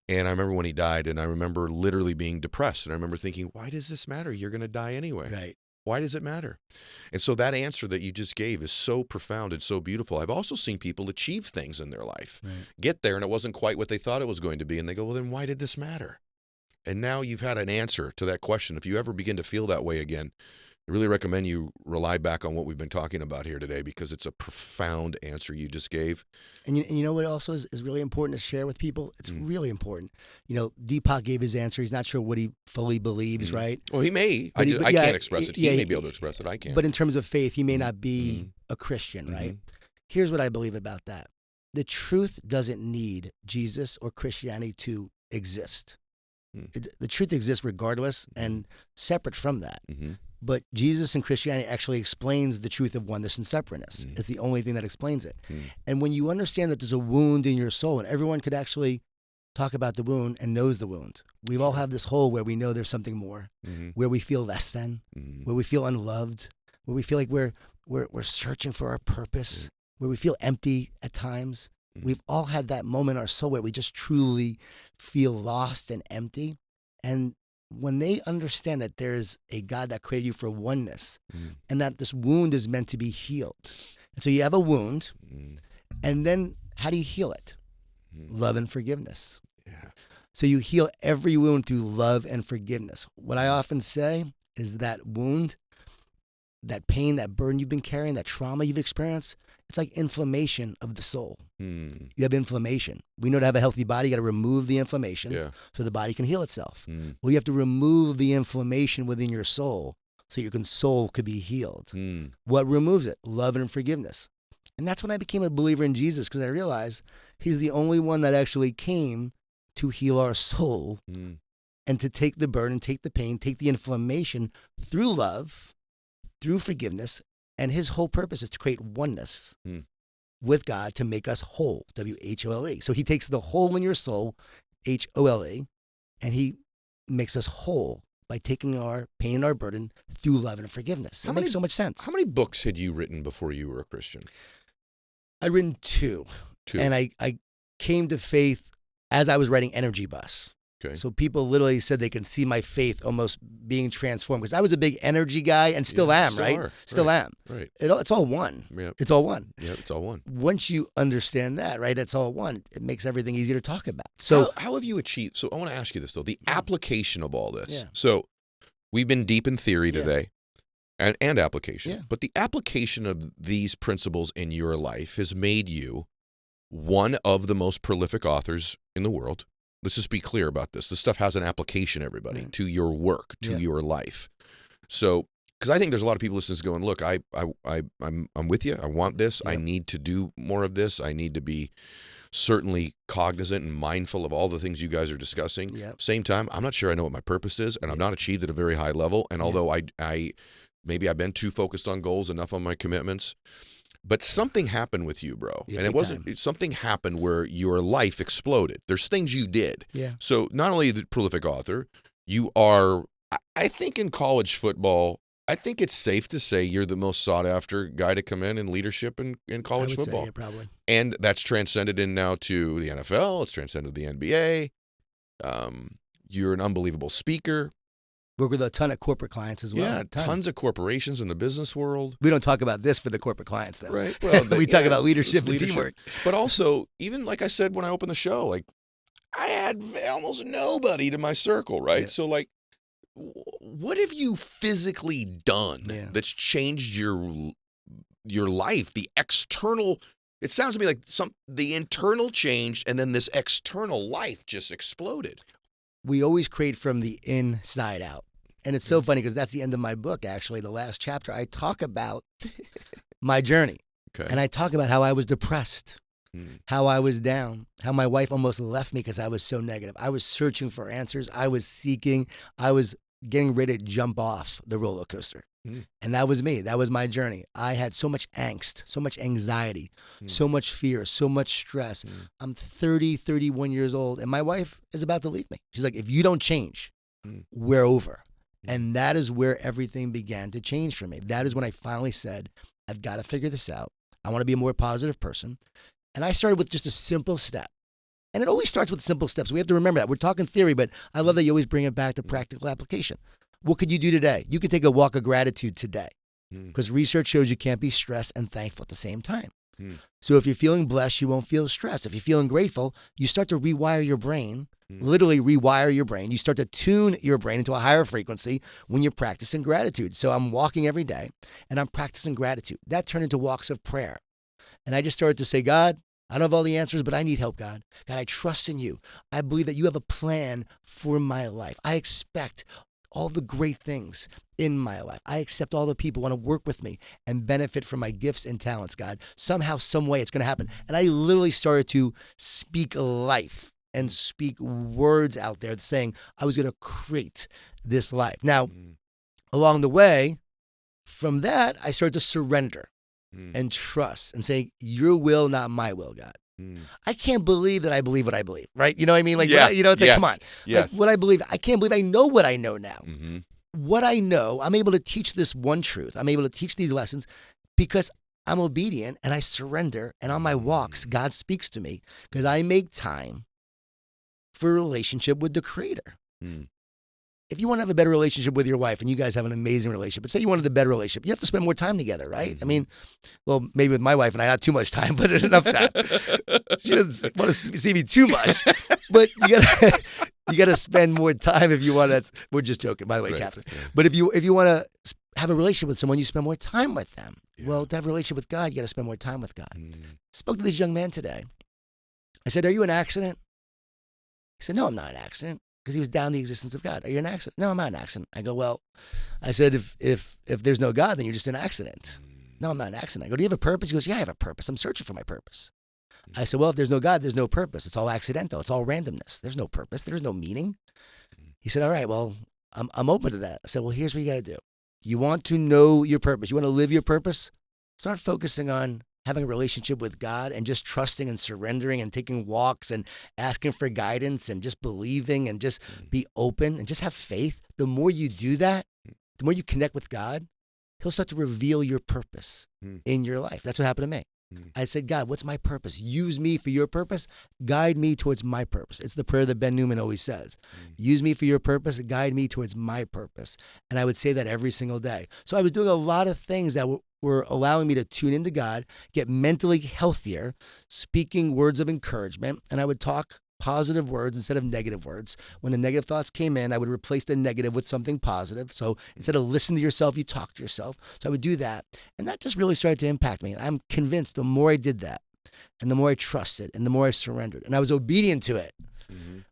And I remember when he died, and I remember literally being depressed. And I remember thinking, why does this matter? You're going to die anyway. Right. Why does it matter? And so that answer that you just gave is so profound and so beautiful. I've also seen people achieve things in their life, get there, and it wasn't quite what they thought it was going to be. And they go, well, then why did this matter? And now you've had an answer to that question. If you ever begin to feel that way again, I really recommend you rely back on what we've been talking about here today, because it's a profound answer you just gave. And you know what also is really important to share with people? It's really important. You know, Deepak gave his answer. He's not sure what he fully believes, right? Well, he may. I can't express it. He may be able to express it. I can't. But in terms of faith, he may not be a Christian, right? Here's what I believe about that. The truth doesn't need Jesus or Christianity to exist. The truth exists regardless and separate from that. But Jesus and Christianity actually explains the truth of oneness and separateness. It's the only thing that explains it. And when you understand that there's a wound in your soul, and everyone could actually talk about the wound and knows the wound. We all have this hole where we know there's something more, where we feel less than, where we feel unloved, where we feel like we're searching for our purpose, where we feel empty at times. We've all had that moment in our soul where we just truly feel lost and empty. And when they understand that there's a God that created you for oneness and that this wound is meant to be healed. And so you have a wound, and then how do you heal it? Love and forgiveness. Yeah. So you heal every wound through love and forgiveness. What I often say is that wound, that pain, that burden you've been carrying, that trauma you've experienced, it's like inflammation of the soul. You have inflammation. We know to have a healthy body, you got to remove the inflammation so the body can heal itself. Well, you have to remove the inflammation within your soul so your soul could be healed. What removes it? Love and forgiveness. And that's when I became a believer in Jesus, because I realized he's the only one that actually came to heal our soul and to take the burden, take the pain, take the inflammation through love, through forgiveness. And his whole purpose is to create oneness with God to make us whole, W-H-O-L-E. So he takes the hole in your soul, H-O-L-E, and he makes us whole by taking our pain and our burden through love and forgiveness. It makes so much sense. How many books had you written before you were a Christian? I'd written two. And I came to faith as I was writing Energy Bus. Okay. So people literally said they can see my faith almost being transformed, because I was a big energy guy and still am, right? Still am. Right. It's all one. Yep. It's all one. Yeah, it's all one. Once you understand that, right, it's all one, it makes everything easier to talk about. So how have you achieved? So I want to ask you this, though, the application of all this. Yeah. So we've been deep in theory today and application, but the application of these principles in your life has made you one of the most prolific authors in the world. Let's just be clear about this. This stuff has an application, everybody, to your work, to your life. So, because I think there's a lot of people listening going, look, I'm with you. I want this. I need to do more of this. I need to be certainly cognizant and mindful of all the things you guys are discussing. Same time, I'm not sure I know what my purpose is, and I've not achieved at a very high level. And although maybe I've been too focused on goals, enough on my commitments. But something happened with you, bro. And it wasn't, something happened where your life exploded. There's things you did. So not only the prolific author, you are, I think in college football, I think it's safe to say you're the most sought after guy to come in leadership in college football. Say, probably. And that's transcended in now to the NFL. It's transcended to the NBA. You're an unbelievable speaker. Work with a ton of corporate clients as well. Yeah, tons of corporations in the business world. We don't talk about this for the corporate clients, though. Right. Well, we talk about leadership and teamwork. But also, even like I said when I opened the show, like I had almost nobody to my circle, right? So like, what have you physically done that's changed your life? The external. It sounds to me like the internal changed, and then this external life just exploded. We always create from the inside out. And it's so funny because that's the end of my book, actually, the last chapter. I talk about my journey. And I talk about how I was depressed. how I was down, how my wife almost left me because I was so negative. I was searching for answers. I was seeking. I was getting ready to jump off the roller coaster. And that was me. That was my journey. I had so much angst, so much anxiety, so much fear, so much stress. I'm 30, 31 years old, and my wife is about to leave me. She's like, if you don't change, we're over. And that is where everything began to change for me. That is when I finally said, I've got to figure this out. I want to be a more positive person. And I started with just a simple step. And it always starts with simple steps. We have to remember that. We're talking theory, but I love that you always bring it back to practical application. What could you do today? You could take a walk of gratitude today, because research shows you can't be stressed and thankful at the same time. So if you're feeling blessed, you won't feel stressed. If you're feeling grateful, you start to rewire your brain, literally rewire your brain. You start to tune your brain into a higher frequency when you're practicing gratitude. So I'm walking every day and I'm practicing gratitude. That turned into walks of prayer. And I just started to say, God, I don't have all the answers, but I need help, God. God, I trust in you. I believe that you have a plan for my life. I expect all the great things in my life. I accept all the people who want to work with me and benefit from my gifts and talents, God. Somehow, some way it's going to happen. And I literally started to speak life and speak words out there saying I was going to create this life. Now, along the way, from that, I started to surrender and trust and say, your will, not my will, God. I can't believe that I believe what I believe, right? You know what I mean? Like, it's like, come on. Like, what I believe, I can't believe I know what I know now. What I know, I'm able to teach this one truth. I'm able to teach these lessons because I'm obedient and I surrender. And on my walks, God speaks to me because I make time for a relationship with the Creator. If you want to have a better relationship with your wife and you guys have an amazing relationship, but say you wanted a better relationship, you have to spend more time together, right? I mean, well, maybe with my wife and I, not too much time, but enough time. She doesn't want to see me too much, but you gotta spend more time if you want to. We're just joking, by the way, Catherine. Yeah. But if you want to have a relationship with someone, you spend more time with them. Well, to have a relationship with God, you got to spend more time with God. Spoke to this young man today. I said, "Are you an accident?" He said, "No, I'm not an accident." Because he was down the existence of God. Are you an accident? No, I'm not an accident. I go, well, I said, if there's no God, then you're just an accident. No, I'm not an accident. I go, do you have a purpose? He goes, yeah, I have a purpose. I'm searching for my purpose. I said, well, if there's no God, there's no purpose. It's all accidental. It's all randomness. There's no purpose. There's no meaning. He said, all right, well, I'm open to that. I said, well, here's what you got to do. You want to know your purpose. You want to live your purpose? Start focusing on having a relationship with God and just trusting and surrendering and taking walks and asking for guidance and just believing and just be open and just have faith. The more you do that, the more you connect with God, he'll start to reveal your purpose in your life. That's what happened to me. I said, God, what's my purpose? Use me for your purpose. Guide me towards my purpose. It's the prayer that Ben Newman always says. Use me for your purpose. Guide me towards my purpose. And I would say that every single day. So I was doing a lot of things that were allowing me to tune into God, get mentally healthier, speaking words of encouragement. And I would talk positive words instead of negative words. When the negative thoughts came in, I would replace the negative with something positive. So instead of listening to yourself, you talk to yourself. So I would do that. And that just really started to impact me. And I'm convinced the more I did that, and the more I trusted, and the more I surrendered, and I was obedient to it.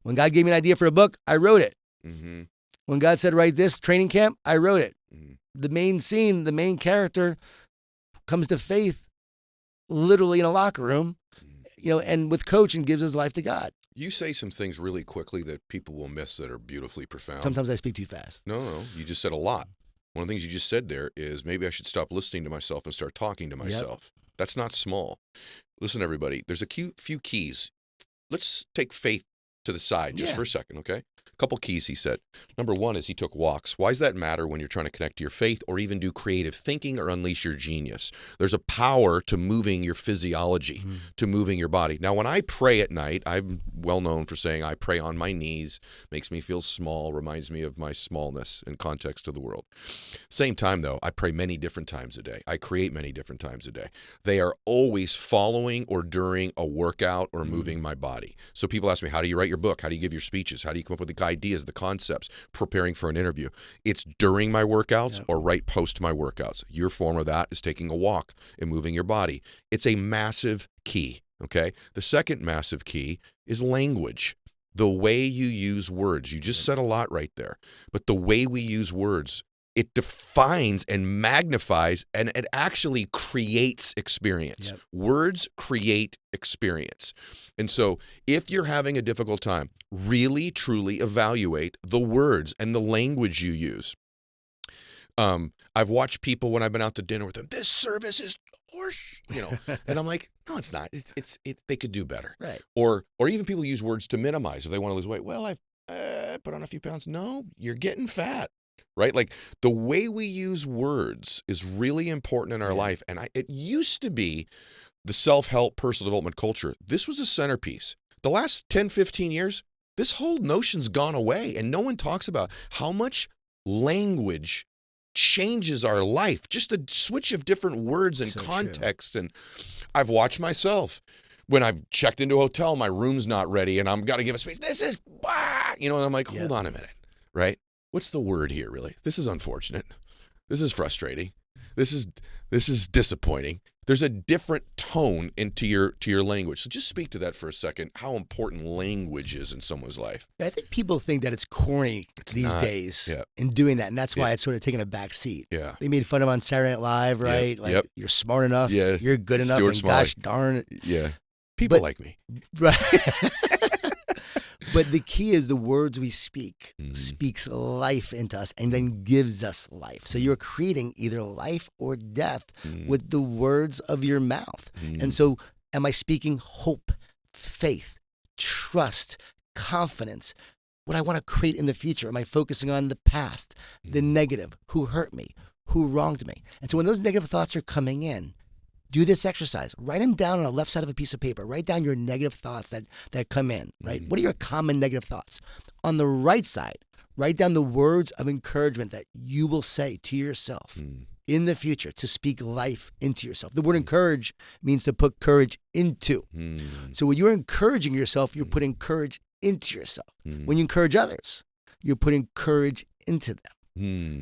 When God gave me an idea for a book, I wrote it. When God said, write this training camp, I wrote it. The main scene, the main character comes to faith literally in a locker room, and with coaching gives his life to God. You say some things really quickly that people will miss that are beautifully profound. Sometimes I speak too fast. No, you just said a lot. One of the things you just said there is maybe I should stop listening to myself and start talking to myself. Yep. That's not small. Listen, everybody, there's a few keys. Let's take faith to the side just for a second, okay? A couple keys, he said. Number one is he took walks. Why does that matter when you're trying to connect to your faith or even do creative thinking or unleash your genius? There's a power to moving your physiology, to moving your body. Now, when I pray at night, I'm well known for saying I pray on my knees, makes me feel small, reminds me of my smallness in context to the world. Same time, though, I pray many different times a day. I create many different times a day. They are always following or during a workout or moving my body. So people ask me, how do you write your book? How do you give your speeches? How do you come up with the ideas, the concepts, preparing for an interview? It's during my workouts or right post my workouts. Your form of that is taking a walk and moving your body. It's a massive key, okay? The second massive key is language. The way you use words. You just said a lot right there. But the way we use words it defines and magnifies, and it actually creates experience. Yep. Words create experience. And so if you're having a difficult time, really, truly evaluate the words and the language you use. I've watched people when I've been out to dinner with them, this service is horse, and I'm like, no, it's not. It's they could do better. Right. Or even people use words to minimize if they want to lose weight. Well, I put on a few pounds. No, you're getting fat. Right? Like the way we use words is really important in our life. And it used to be the self-help personal development culture. This was a centerpiece. The last 10, 15 years, this whole notion's gone away, and no one talks about how much language changes our life. Just a switch of different words and context. And I've watched myself when I've checked into a hotel, my room's not ready, and I'm got to give a speech. This is, and I'm like, hold on a minute, right? What's the word here, really? This is unfortunate. This is frustrating. This is disappointing. There's a different tone into your language. So just speak to that for a second, how important language is in someone's life. I think people think that it's corny these days in doing that, and that's why it's sort of taking a back seat. Yeah. They made fun of on Saturday Night Live, right? Like, you're smart enough, you're good enough, and gosh darn it. Yeah. People like me. Right. But the key is the words we speak speaks life into us and then gives us life. So you're creating either life or death with the words of your mouth. And so am I speaking hope, faith, trust, confidence, what I want to create in the future? Am I focusing on the past, the negative, who hurt me, who wronged me? And so when those negative thoughts are coming in, do this exercise. Write them down on the left side of a piece of paper. Write down your negative thoughts that come in, right? What are your common negative thoughts? On the right side, write down the words of encouragement that you will say to yourself in the future to speak life into yourself. The word encourage means to put courage into. So when you're encouraging yourself, you're putting courage into yourself. When you encourage others, you're putting courage into them.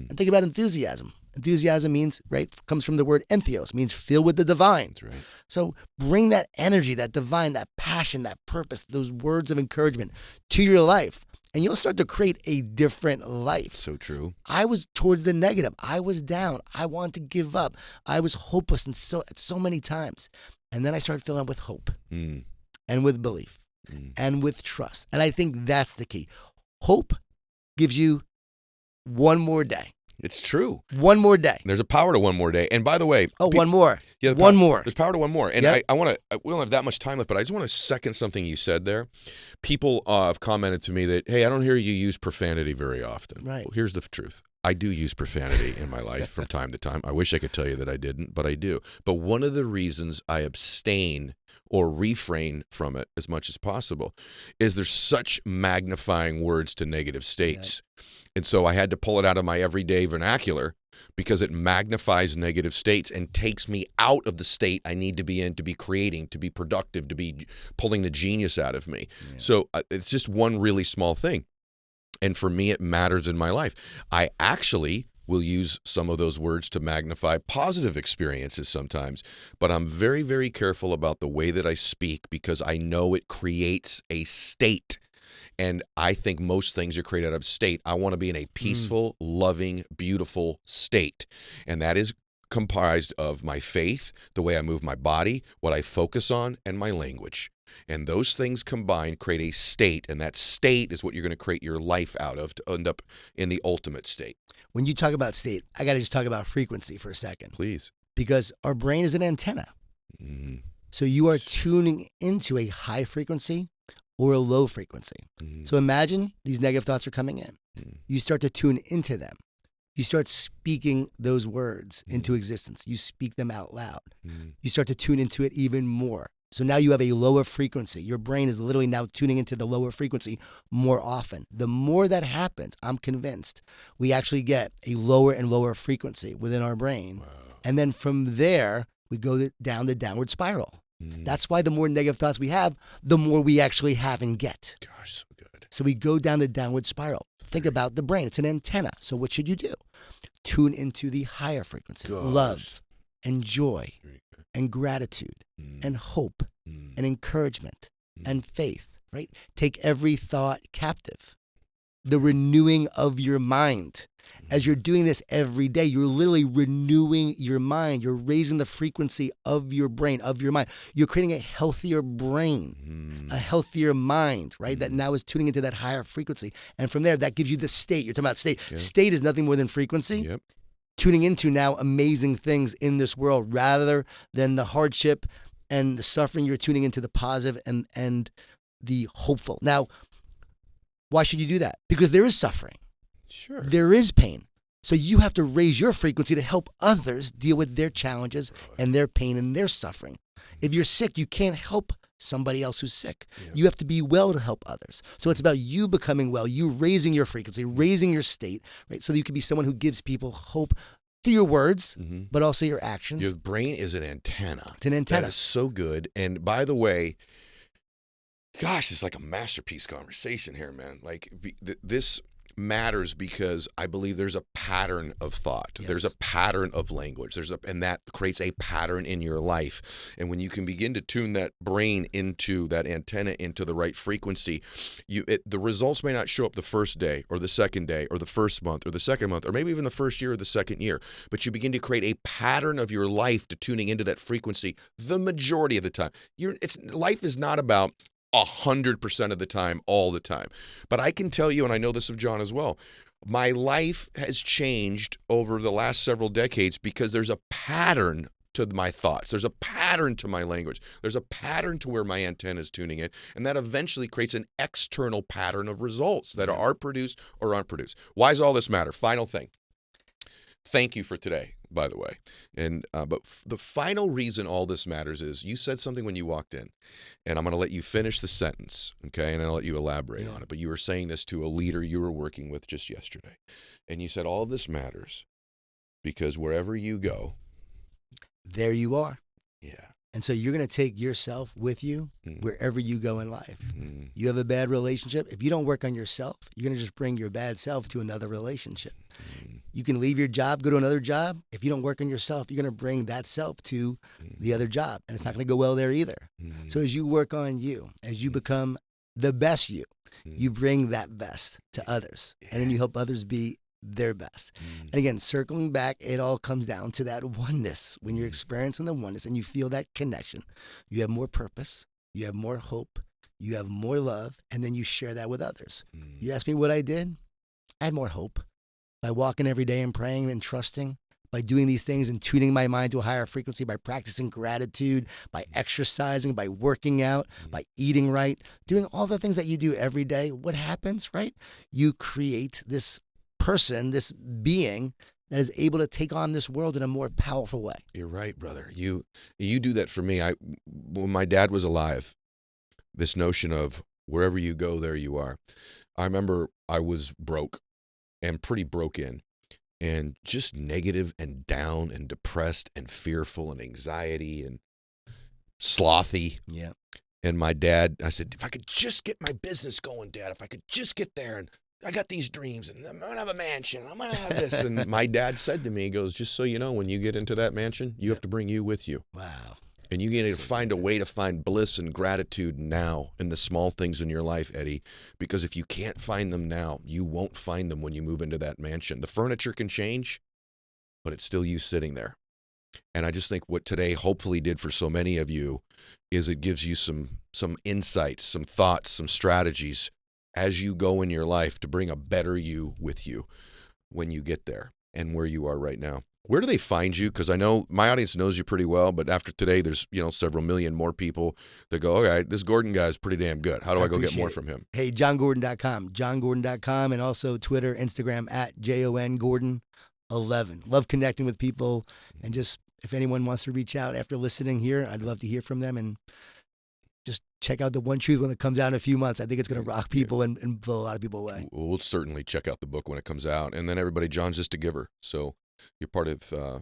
And think about enthusiasm. Enthusiasm means, comes from the word entheos, means filled with the divine. That's right. So bring that energy, that divine, that passion, that purpose, those words of encouragement to your life, and you'll start to create a different life. So true. I was towards the negative. I was down. I wanted to give up. I was hopeless so many times. And then I started filling up with hope and with belief and with trust. And I think that's the key. Hope gives you one more day. It's true. One more day. There's a power to one more day. And by the way, one more. Yeah, one more. There's power to one more. And I want to. We don't have that much time left, but I just want to second something you said there. People have commented to me that, hey, I don't hear you use profanity very often. Right. Well, here's the truth. I do use profanity in my life from time to time. I wish I could tell you that I didn't, but I do. But one of the reasons I abstain or refrain from it as much as possible is there's such magnifying words to negative states. Right. And so I had to pull it out of my everyday vernacular because it magnifies negative states and takes me out of the state I need to be in to be creating, to be productive, to be pulling the genius out of me. Yeah. So it's just one really small thing. And for me, it matters in my life. I actually will use some of those words to magnify positive experiences sometimes, but I'm very, very careful about the way that I speak because I know it creates a state. And I think most things are created out of state. I want to be in a peaceful, loving, beautiful state. And that is comprised of my faith, the way I move my body, what I focus on, and my language. And those things combined create a state, and that state is what you're going to create your life out of to end up in the ultimate state. When you talk about state, I got to just talk about frequency for a second. Please. Because our brain is an antenna. So you are tuning into a high frequency or a low frequency. So imagine these negative thoughts are coming in. You start to tune into them. You start speaking those words into existence. You speak them out loud. You start to tune into it even more. So now you have a lower frequency. Your brain is literally now tuning into the lower frequency more often. The more that happens, I'm convinced, we actually get a lower and lower frequency within our brain. Wow. And then from there, we go down the downward spiral. That's why the more negative thoughts we have, the more we actually have and get. Gosh, so good. So we go down the downward spiral. Think about the brain. It's an antenna. So what should you do? Tune into the higher frequency. Love and joy and gratitude and hope and encouragement and faith, right? Take every thought captive. the renewing of your mind. As you're doing this every day, you're literally renewing your mind. You're raising the frequency of your brain, of your mind. You're creating a healthier brain, a healthier mind, right? That now is tuning into that higher frequency. And from there, that gives you the state. You're talking about state. Yeah. State is nothing more than frequency. Yep. Tuning into now amazing things in this world rather than the hardship and the suffering. You're tuning into the positive and the hopeful. Now, why should you do that? Because there is suffering. Sure. There is pain. So you have to raise your frequency to help others deal with their challenges and their pain and their suffering. If you're sick, you can't help somebody else who's sick. Yeah. You have to be well to help others. So it's about you becoming well, you raising your frequency, raising your state, right? So that you can be someone who gives people hope through your words, but also your actions. Your brain is an antenna. It's an antenna. That is so good. And by the way, gosh, it's like a masterpiece conversation here, man. Like this matters because I believe there's a pattern of thought. Yes. There's a pattern of language. And that creates a pattern in your life. And when you can begin to tune that brain into that antenna into the right frequency, the results may not show up the first day or the second day or the first month or the second month or maybe even the first year or the second year, but you begin to create a pattern of your life to tuning into that frequency the majority of the time. Life is not about 100% of the time, all the time. But I can tell you, and I know this of John as well, my life has changed over the last several decades because there's a pattern to my thoughts. There's a pattern to my language. There's a pattern to where my antenna is tuning in, and that eventually creates an external pattern of results that are produced or aren't produced. Why does all this matter? Final thing. Thank you for today, by the way. And but the final reason all this matters is you said something when you walked in, and I'm going to let you finish the sentence, okay? And I'll let you elaborate on it. But you were saying this to a leader you were working with just yesterday, and you said all of this matters because wherever you go, there you are. yeah. And so you're going to take yourself with you wherever you go in life. You have a bad relationship. If you don't work on yourself, you're going to just bring your bad self to another relationship. You can leave your job, go to another job. If you don't work on yourself, you're going to bring that self to the other job. And it's not going to go well there either. So as you work on you, as you become the best you bring that best to others. And then you help others be their best. And again, circling back, it all comes down to that oneness. When you're experiencing the oneness and you feel that connection, you have more purpose, you have more hope, you have more love, and then you share that with others. You ask me what I did? I had more hope by walking every day and praying and trusting, by doing these things and tuning my mind to a higher frequency, by practicing gratitude, by exercising, by working out, by eating right, doing all the things that you do every day. What happens, right? You create this person, this being that is able to take on this world in a more powerful way. You're right, brother. You do that for me. When my dad was alive, this notion of wherever you go, there you are. I remember I was broke and pretty broken and just negative and down and depressed and fearful and anxiety and slothy. Yeah. And my dad, I said, if I could just get my business going, Dad, if I could just get there, and I got these dreams, and I'm going to have a mansion, I'm going to have this. And my dad said to me, he goes, just so you know, when you get into that mansion, you have to bring you with you. Wow. And you need to find a way to find bliss and gratitude now in the small things in your life, Eddie, because if you can't find them now, you won't find them when you move into that mansion. The furniture can change, but it's still you sitting there. And I just think what today hopefully did for so many of you is it gives you some insights, some thoughts, some strategies as you go in your life to bring a better you with you when you get there and where you are right now. Where do they find you? Because I know my audience knows you pretty well, but after today, there's several million more people that go, okay, this Gordon guy is pretty damn good. How do I go get more from him? Hey, JONGORDON.com, JONGORDON.com, and also Twitter, Instagram at JONGORDON11. Love connecting with people, and just if anyone wants to reach out after listening here, I'd love to hear from them, and just check out The One Truth when it comes out in a few months. I think it's going to rock people and blow a lot of people away. We'll certainly check out the book when it comes out. And then everybody, John's just a giver. So you're part of a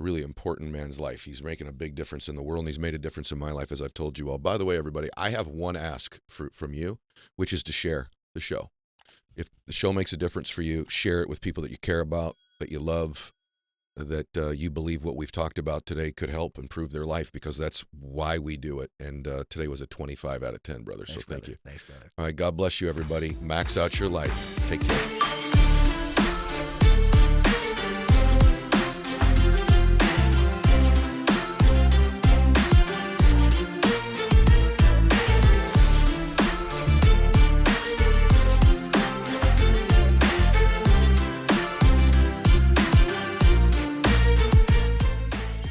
really important man's life. He's making a big difference in the world, and he's made a difference in my life, as I've told you all. By the way, everybody, I have one ask from you, which is to share the show. If the show makes a difference for you, share it with people that you care about, that you love, that you believe what we've talked about today could help improve their life, because that's why we do it. And today was a 25 out of 10, brother. Thanks, So thank brother. you. Thanks, brother. All right. God bless you, everybody. Max out your life. Take care.